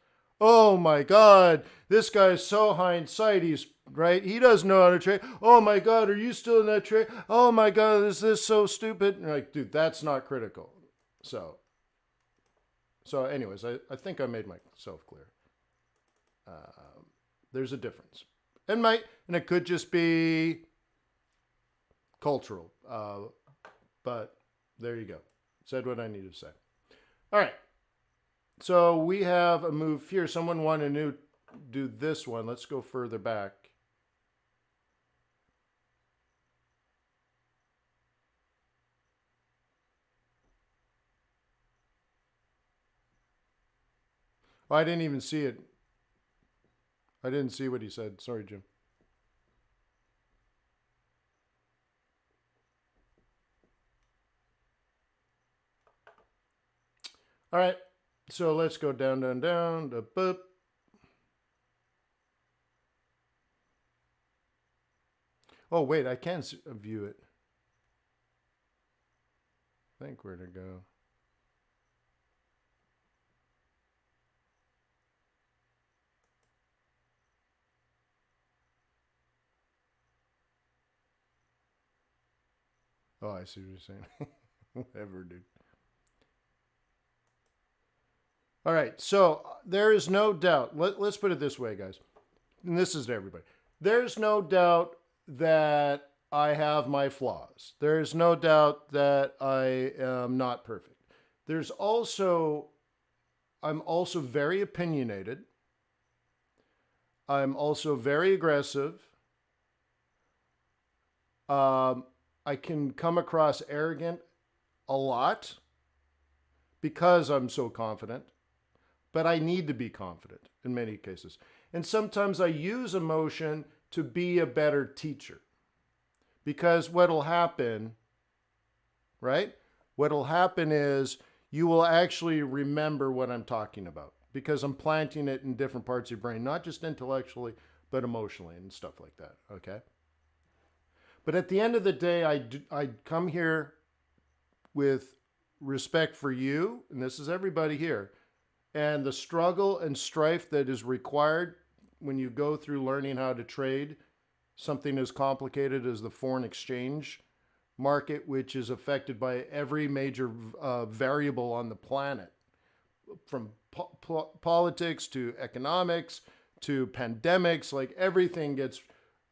Speaker 1: Oh my God, this guy's so hindsight. He's right. He doesn't know how to trade. Oh my God, are you still in that trade? Oh my God, is this so stupid? And you're like, dude, that's not critical. So anyways, I think I made myself clear. There's a difference. And it could just be cultural. But there you go. Said what I needed to say. All right. So we have a move here. Someone wanted to do this one. Let's go further back. Oh, I didn't even see it. I didn't see what he said. Sorry, Jim. All right. So let's go down, down, down. Boop. Oh, wait. I can view it. I think where to go. Oh, I see what you're saying. Whatever, dude. All right. So there is no doubt. Let's put it this way, guys. And this is to everybody. There's no doubt that I have my flaws. There's no doubt that I am not perfect. I'm also very opinionated. I'm also very aggressive. I can come across arrogant a lot because I'm so confident, but I need to be confident in many cases. And sometimes I use emotion to be a better teacher. Because what'll happen, right? What'll happen is you will actually remember what I'm talking about because I'm planting it in different parts of your brain, not just intellectually, but emotionally and stuff like that, okay? But at the end of the day, I come here with respect for you, and this is everybody here, and the struggle and strife that is required when you go through learning how to trade something as complicated as the foreign exchange market, which is affected by every major variable on the planet, from politics to economics to pandemics. Like everything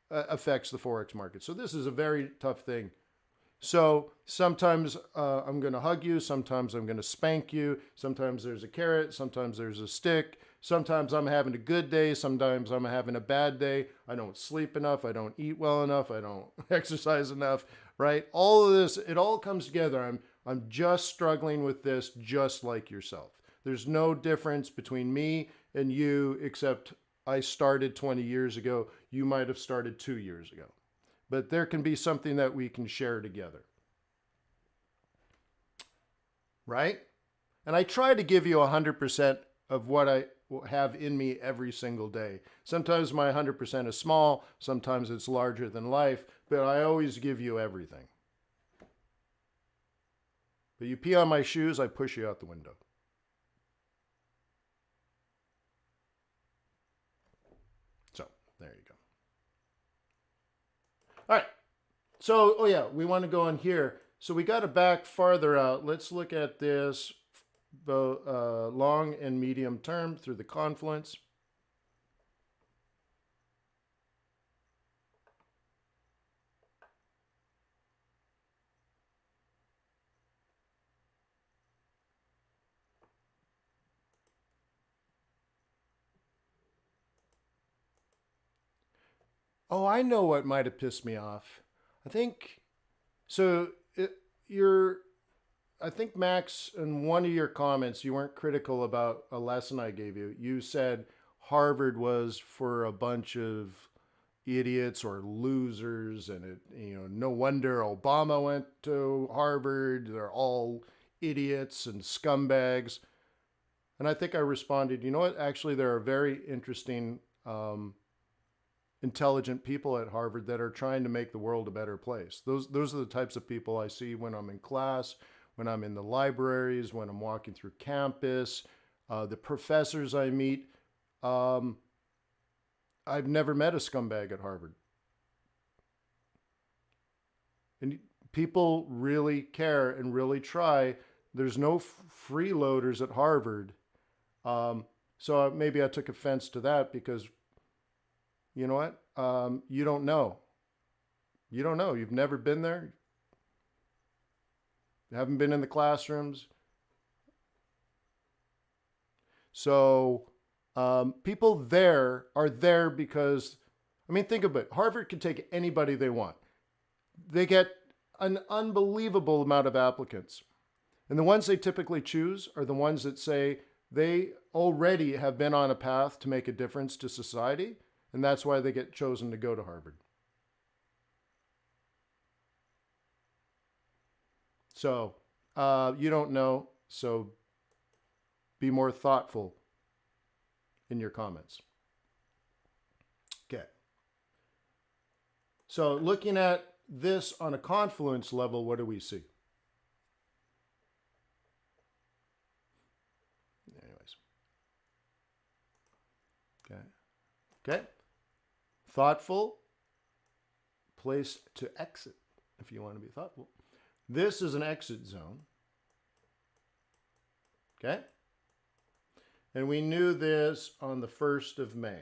Speaker 1: affects the Forex market. So this is a very tough thing. So sometimes I'm going to hug you. Sometimes I'm going to spank you. Sometimes there's a carrot. Sometimes there's a stick. Sometimes I'm having a good day. Sometimes I'm having a bad day. I don't sleep enough. I don't eat well enough. I don't exercise enough, right? All of this, it all comes together. I'm just struggling with this just like yourself. There's no difference between me and you except I started 20 years ago. You might have started 2 years ago. But there can be something that we can share together. Right? And I try to give you 100% of what I have in me every single day. Sometimes my 100% is small, sometimes it's larger than life, but I always give you everything. But you pee on my shoes, I push you out the window. So, there you go. All right. So, we want to go on here. So we got to back farther out. Let's look at this both long and medium term through the confluence. Oh, I know what might have pissed me off. I think so. You're I think, Max, in one of your comments, you weren't critical about a lesson I gave you. You said Harvard was for a bunch of idiots or losers, and no wonder Obama went to Harvard. They're all idiots and scumbags. And I think I responded, you know what? Actually, there are very interesting, intelligent people at Harvard that are trying to make the world a better place. Those are the types of people I see when I'm in class, when I'm in the libraries, when I'm walking through campus, the professors I meet. Um, I've never met a scumbag at Harvard. And people really care and really try. There's no freeloaders at Harvard. So maybe I took offense to that because you know what? You don't know. You don't know. You've never been there. You haven't been in the classrooms. So people there are there because, I mean, think of it. Harvard can take anybody they want. They get an unbelievable amount of applicants. And the ones they typically choose are the ones that say they already have been on a path to make a difference to society. And that's why they get chosen to go to Harvard. So you don't know. So be more thoughtful in your comments. Okay. So looking at this on a confluence level, what do we see? Anyways. Okay. Okay. Thoughtful place to exit if you want to be thoughtful. This is an exit zone. Okay. And we knew this on the 1st of May.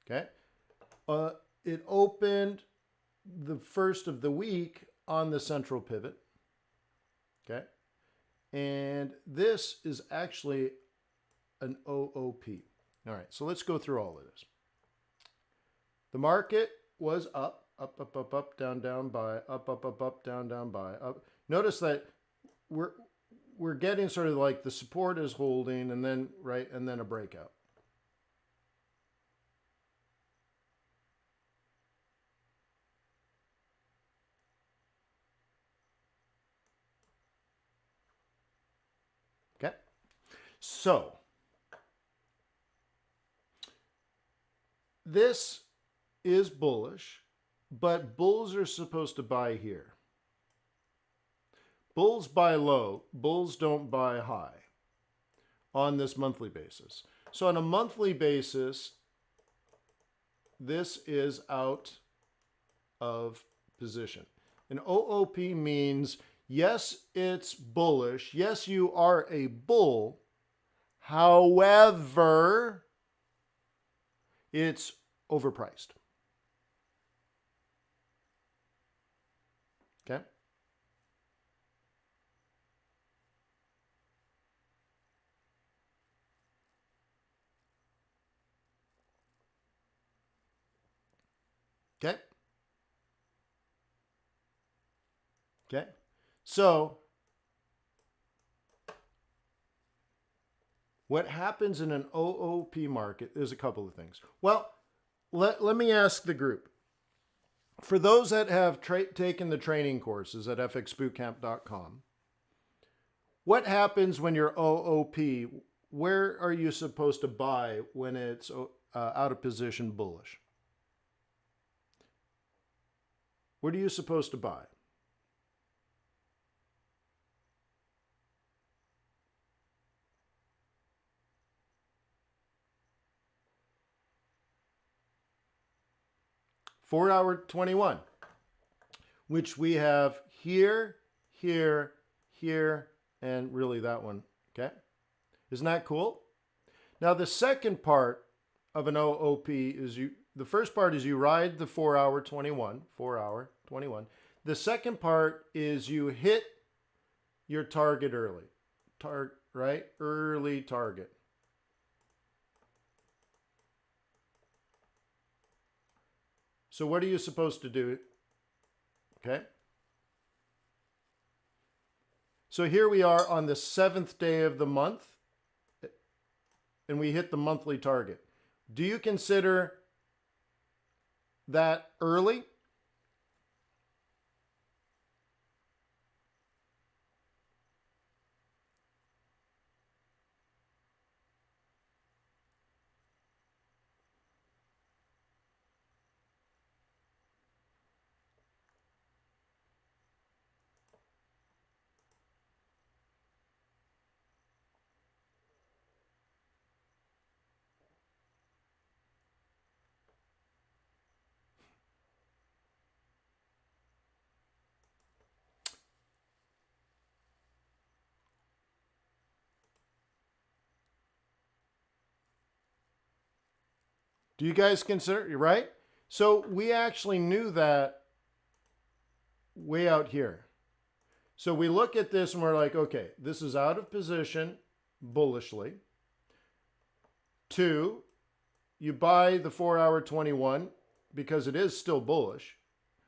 Speaker 1: Okay. It opened the first of the week on the central pivot. Okay. And this is actually an OOP. All right. So let's go through all of this. The market was up, up, up, up, up, down, down, buy, up, up, up, up, down, down, buy, up. Notice that we're getting sort of like the support is holding and then right and then a breakout. Okay. So this is bullish, but bulls are supposed to buy here. Bulls buy low, bulls don't buy high on this monthly basis. So on a monthly basis, this is out of position. An OOP means, yes, it's bullish. Yes, you are a bull. However, it's overpriced. Okay? Okay? Okay? So, what happens in an OOP market is a couple of things. Well, let me ask the group. For those that have taken the training courses at fxbootcamp.com, what happens when you're OOP? Where are you supposed to buy when it's out of position bullish? What are you supposed to buy? $4-hour 21, which we have here, here, here, and really that one. Okay? Isn't that cool? Now, the second part of an OOP is the first part is you ride the 4 hour 21, 4 hour 21. The second part is you hit your target early. Right? Early target. So what are you supposed to do? Okay. So here we are on the 7th day of the month, and we hit the monthly target. Do you consider that early? Do you guys consider, right? So we actually knew that way out here. So we look at this and we're like, okay, this is out of position bullishly. 2, you buy the 4 hour 21 because it is still bullish,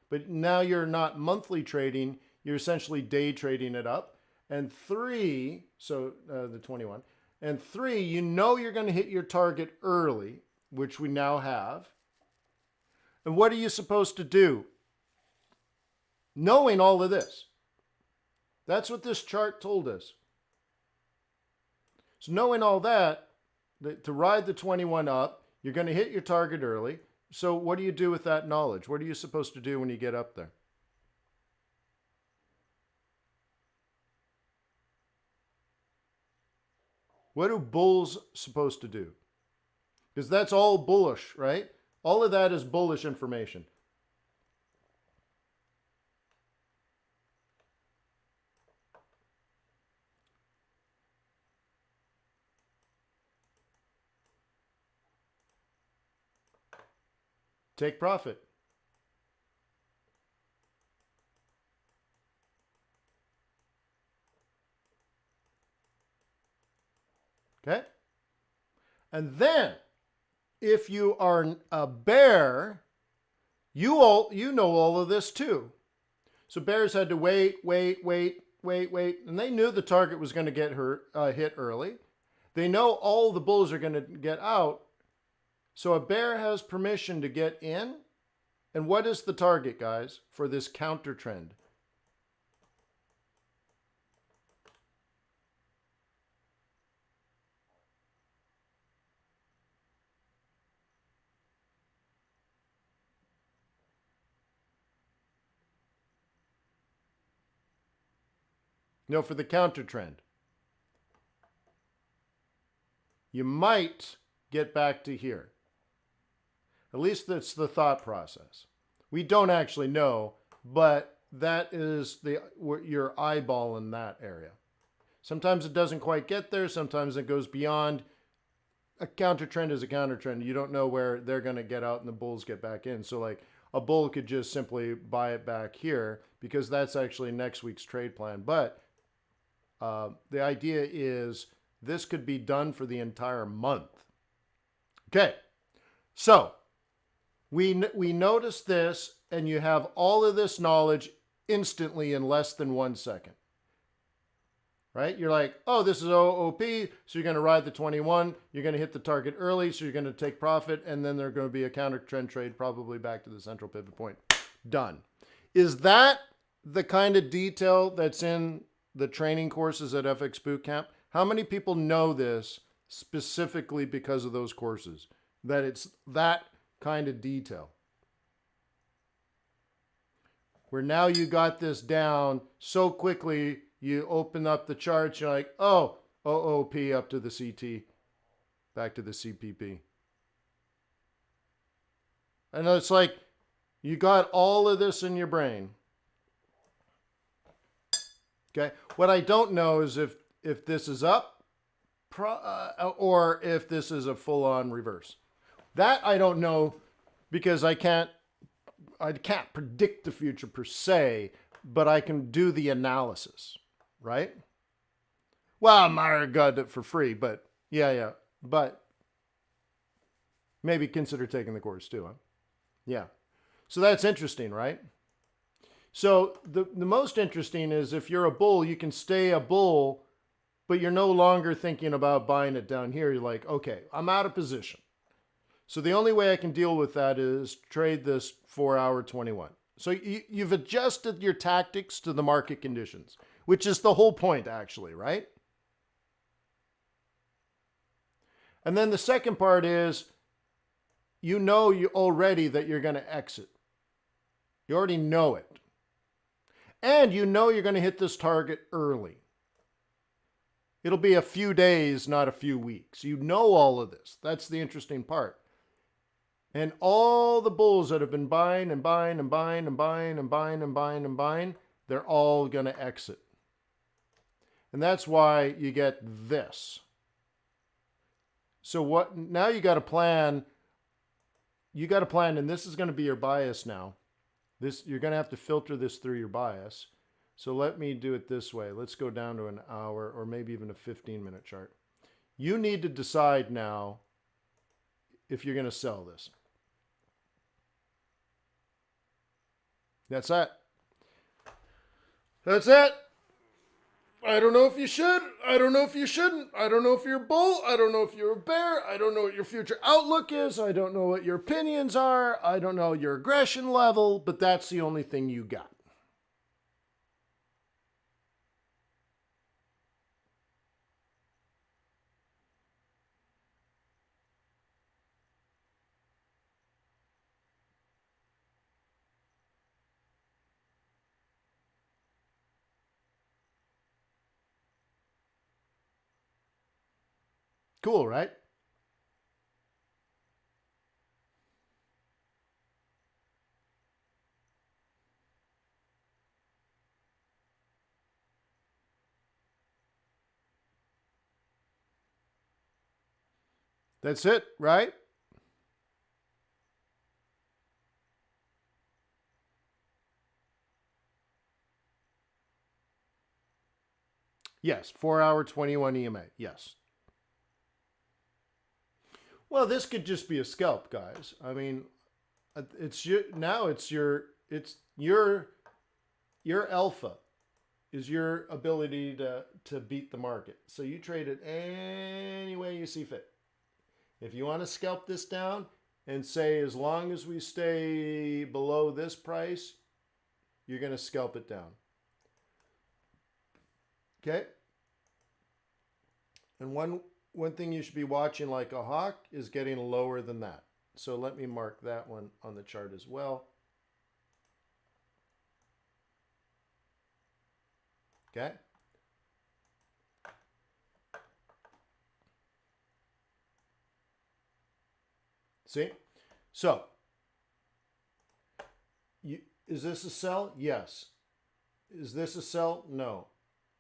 Speaker 1: but now you're not monthly trading, you're essentially day trading it up. And 3, so the 21, and 3, you know you're going to hit your target early, which we now have. And what are you supposed to do? Knowing all of this. That's what this chart told us. So knowing all that, to ride the 21 up, you're going to hit your target early. So what do you do with that knowledge? What are you supposed to do when you get up there? What are bulls supposed to do? Because that's all bullish, right? All of that is bullish information. Take profit. Okay? And then, if you are a bear, you know all of this too. So bears had to wait, and they knew the target was going to get hit early. They know all the bulls are going to get out. So a bear has permission to get in. And what is the target, guys, for this counter trend? No, for the counter trend. You might get back to here. At least that's the thought process. We don't actually know, but that is your eyeball in that area. Sometimes it doesn't quite get there. Sometimes it goes beyond. A counter trend is a counter trend. You don't know where they're going to get out and the bulls get back in. So like a bull could just simply buy it back here because that's actually next week's trade plan. But the idea is this could be done for the entire month. Okay, so we notice this, and you have all of this knowledge instantly in less than 1 second. Right? You're like, oh, this is OOP, so you're going to ride the 21. You're going to hit the target early, so you're going to take profit, and then there's going to be a counter trend trade probably back to the central pivot point. Done. Is that the kind of detail that's in the training courses at FX Bootcamp? How many people know this specifically because of those courses? That it's that kind of detail. Where now you got this down so quickly, you open up the charts, you're like, oh, OOP up to the CT, back to the CPP. And it's like you got all of this in your brain. Okay. What I don't know is if this is up or if this is a full-on reverse. That I don't know because I can't predict the future per se, but I can do the analysis, right? Well, Myra got it for free, but yeah. But maybe consider taking the course too, huh? Yeah. So that's interesting, right? So the most interesting is if you're a bull, you can stay a bull, but you're no longer thinking about buying it down here. You're like, okay, I'm out of position. So the only way I can deal with that is trade this 4-hour 21. So you've adjusted your tactics to the market conditions, which is the whole point actually, right? And then the second part is you know you already that you're going to exit. You already know it. And you know you're going to hit this target early. It'll be a few days, not a few weeks. You know all of this. That's the interesting part. And all the bulls that have been buying and buying and buying and buying and buying and buying and buying, they're all going to exit. And that's why you get this. So what now you got to plan. You got to plan, and this is going to be your bias now. You're going to have to filter this through your bias. So let me do it this way. Let's go down to an hour or maybe even a 15-minute chart. You need to decide now if you're going to sell this. That's it. That's it. I don't know if you should. I don't know if you shouldn't. I don't know if you're a bull. I don't know if you're a bear. I don't know what your future outlook is. I don't know what your opinions are. I don't know your aggression level, but that's the only thing you got. Cool, right? That's it, right? Yes, 4-hour 21 EMA. Yes. Well, this could just be a scalp, guys. I mean, it's your alpha is your ability to beat the market. So you trade it any way you see fit. If you want to scalp this down and say as long as we stay below this price, you're going to scalp it down. Okay? And one thing you should be watching like a hawk is getting lower than that. So let me mark that one on the chart as well. Okay? See? So, is this a sell? Yes. Is this a sell? No.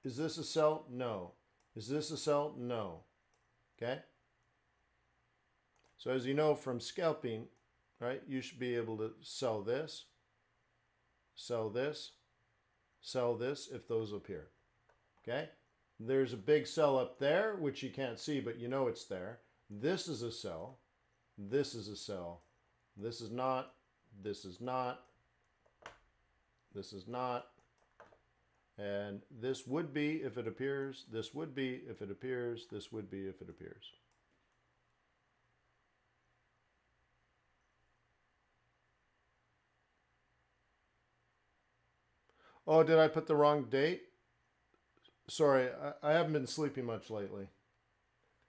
Speaker 1: Is this a sell? No. Is this a sell? No. Okay? So as you know from scalping, right, you should be able to sell this if those appear. Okay? There's a big sell up there, which you can't see, but you know it's there. This is a sell. This is a sell. This is not. This is not. This is not. And this would be if it appears. This would be if it appears. This would be if it appears. Oh, did I put the wrong date? Sorry, I haven't been sleeping much lately.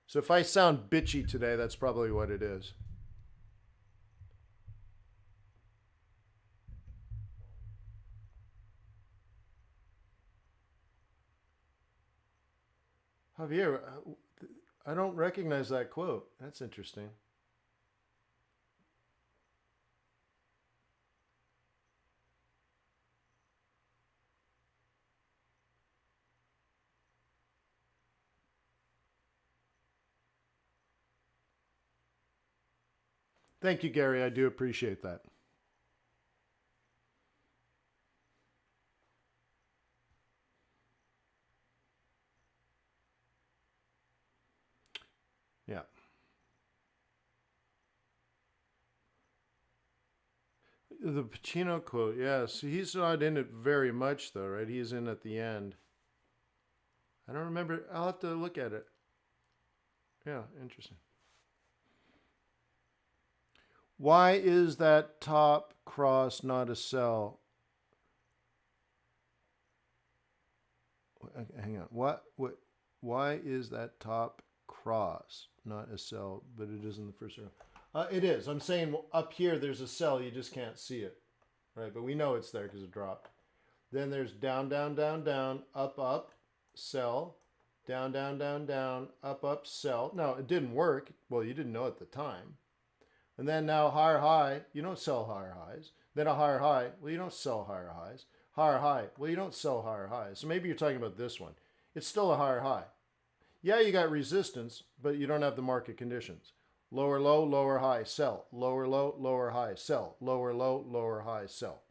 Speaker 1: So if I sound bitchy today, that's probably what it is. Javier, I don't recognize that quote. That's interesting. Thank you, Gary. I do appreciate that. Yeah. The Pacino quote, yes. He's not in it very much, though, right? He's in at the end. I don't remember. I'll have to look at it. Yeah, interesting. Why is that top cross not a sell? Hang on. What? Why is that top cross not a sell, but it is in the first row? It is. I'm saying up here there's a sell. You just can't see it, right? But we know it's there because it dropped. Then there's down, down, down, down, up, up, sell, down, down, down, down, up, sell. No, it didn't work. Well, you didn't know at the time. And then now higher high, you don't sell higher highs. Then a higher high, well, you don't sell higher highs. Higher high, well, you don't sell higher highs. So maybe you're talking about this one. It's still a higher high. Yeah, you got resistance, but you don't have the market conditions. Lower low, lower high, sell. Lower low, lower high, sell. Lower low, lower high, sell.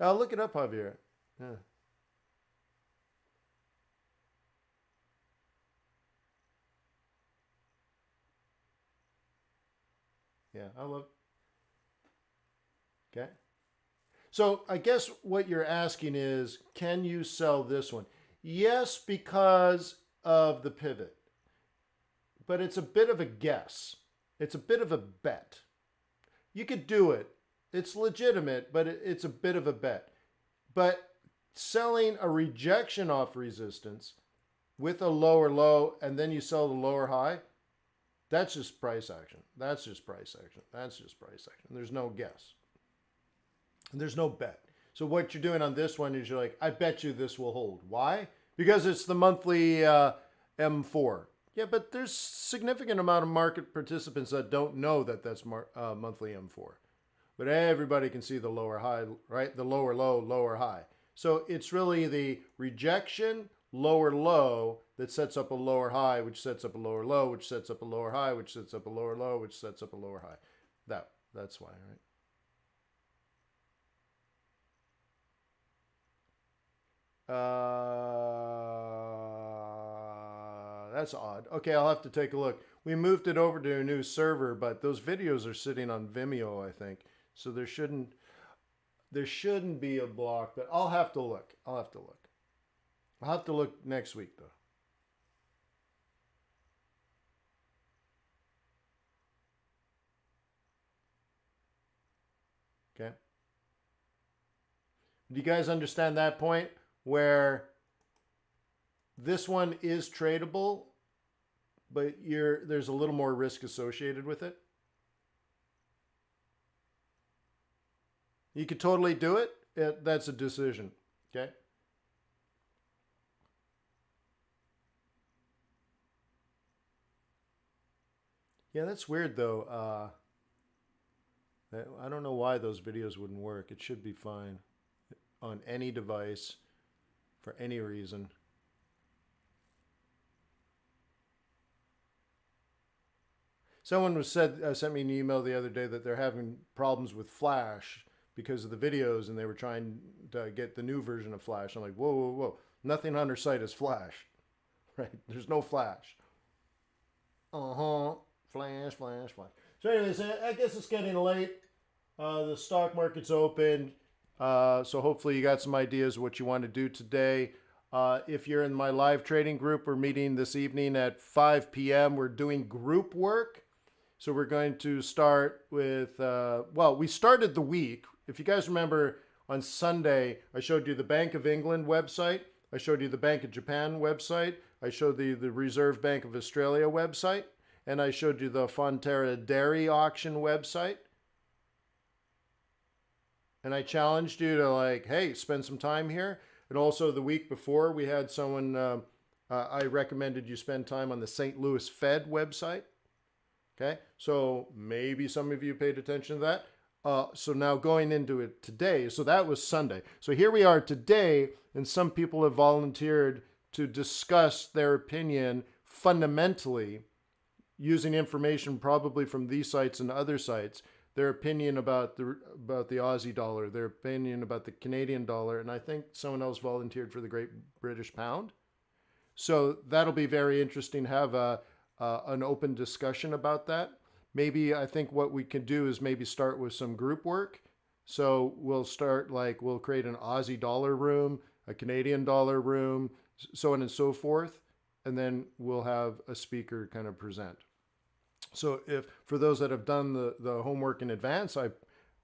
Speaker 1: I'll look it up, Javier. Yeah. Yeah, I love. Okay. So I guess what you're asking is, can you sell this one? Yes, because of the pivot, but it's a bit of a guess. It's a bit of a bet. You could do it. It's legitimate, but it's a bit of a bet. But selling a rejection off resistance with a lower low and then you sell the lower high, that's just price action. That's just price action. That's just price action. There's no guess. And there's no bet. So what you're doing on this one is you're like, I bet you this will hold. Why? Because it's the monthly M4. Yeah, but there's significant amount of market participants that don't know that that's monthly M4. But everybody can see the lower high, right? The lower low, lower high. So it's really the rejection, lower low that sets up a lower high, which sets up a lower low, which sets up a lower high, which sets up a lower low, which sets up a lower high. That's why, right? That's odd. Okay, I'll have to take a look. We moved it over to a new server, but those videos are sitting on Vimeo, I think. So there shouldn't be a block, but I'll have to look. I'll have to look. I'll have to look next week though. Okay. Do you guys understand that point where this one is tradable, but there's a little more risk associated with it? You could totally do it. That's a decision. Okay. Yeah, that's weird though. I don't know why those videos wouldn't work. It should be fine on any device for any reason. Someone sent me an email the other day that they're having problems with Flash because of the videos, and they were trying to get the new version of Flash. I'm like, whoa, whoa, whoa! Nothing on our site is Flash, right? There's no Flash. Flash, flash, flash. So, anyways, I guess it's getting late. The stock market's open, so hopefully you got some ideas of what you want to do today. If you're in my live trading group, we're meeting this evening at 5 p.m. We're doing group work. So we're going to start with, we started the week. If you guys remember, on Sunday, I showed you the Bank of England website. I showed you the Bank of Japan website. I showed you the Reserve Bank of Australia website. And I showed you the Fonterra Dairy auction website. And I challenged you to hey, spend some time here. And also the week before, we had someone, I recommended you spend time on the St. Louis Fed website. Okay, so maybe some of you paid attention to that. So now going into it today, so that was Sunday. So here we are today, and some people have volunteered to discuss their opinion fundamentally using information probably from these sites and other sites, their opinion about the Aussie dollar, their opinion about the Canadian dollar, and I think someone else volunteered for the Great British Pound. So that'll be very interesting to have an open discussion about that. Maybe I think what we can do is maybe start with some group work. So we'll start we'll create an Aussie dollar room, a Canadian dollar room, so on and so forth. And then we'll have a speaker kind of present. So if for those that have done the homework in advance,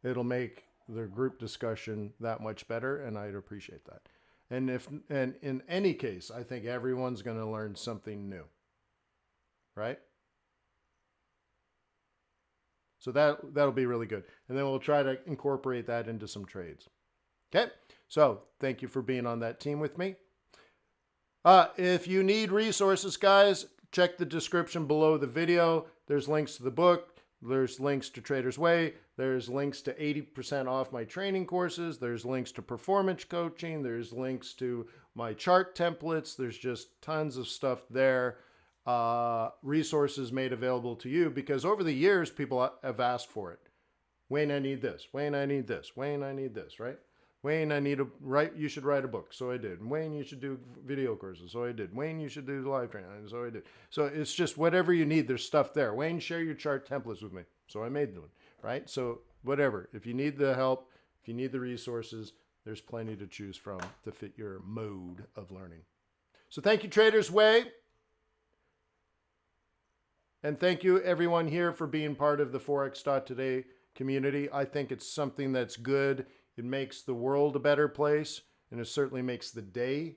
Speaker 1: it'll make the group discussion that much better, and I'd appreciate that. And in any case, I think everyone's going to learn something new, right? So that'll be really good. And then we'll try to incorporate that into some trades. Okay, so thank you for being on that team with me. If you need resources, guys, check the description below the video. There's links to the book. There's links to Trader's Way. There's links to 80% off my training courses. There's links to performance coaching. There's links to my chart templates. There's just tons of stuff there. Resources made available to you because over the years, people have asked for it. Wayne, I need this. Wayne, I need this. Wayne, I need this, right? Wayne, you should write a book. So I did. Wayne, you should do video courses. So I did. Wayne, you should do live training. So I did. So it's just whatever you need, there's stuff there. Wayne, share your chart templates with me. So I made them, right? So whatever. If you need the help, if you need the resources, there's plenty to choose from to fit your mode of learning. So thank you, Trader's Way. And thank you, everyone here, for being part of the Forex.Today community. I think it's something that's good. It makes the world a better place, and it certainly makes the day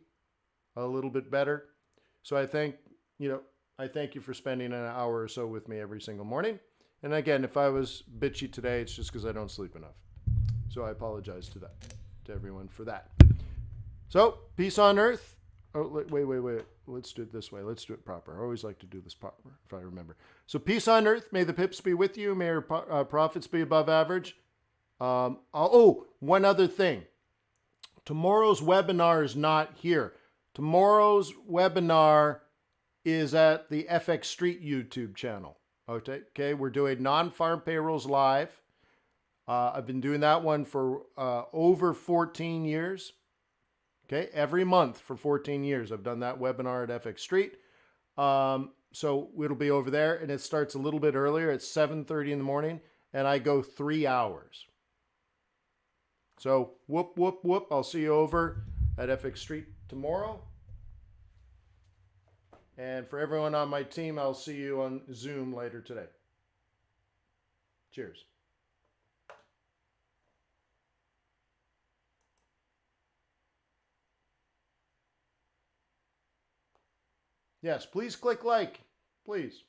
Speaker 1: a little bit better. So I thank you for spending an hour or so with me every single morning. And again, if I was bitchy today, it's just because I don't sleep enough. So I apologize to everyone for that. So peace on earth. Oh, wait. Let's do it this way. Let's do it proper. I always like to do this proper, if I remember. So peace on earth. May the pips be with you. May your profits be above average. One other thing. Tomorrow's webinar is not here. Tomorrow's webinar is at the FX Street YouTube channel. Okay, we're doing non-farm payrolls live. I've been doing that one for over 14 years. Okay, every month for 14 years, I've done that webinar at FX Street. So it'll be over there, and it starts a little bit earlier at 7:30 in the morning, and I go 3 hours. So whoop. I'll see you over at FX Street tomorrow. And for everyone on my team, I'll see you on Zoom later today. Cheers. Yes, please click like, please.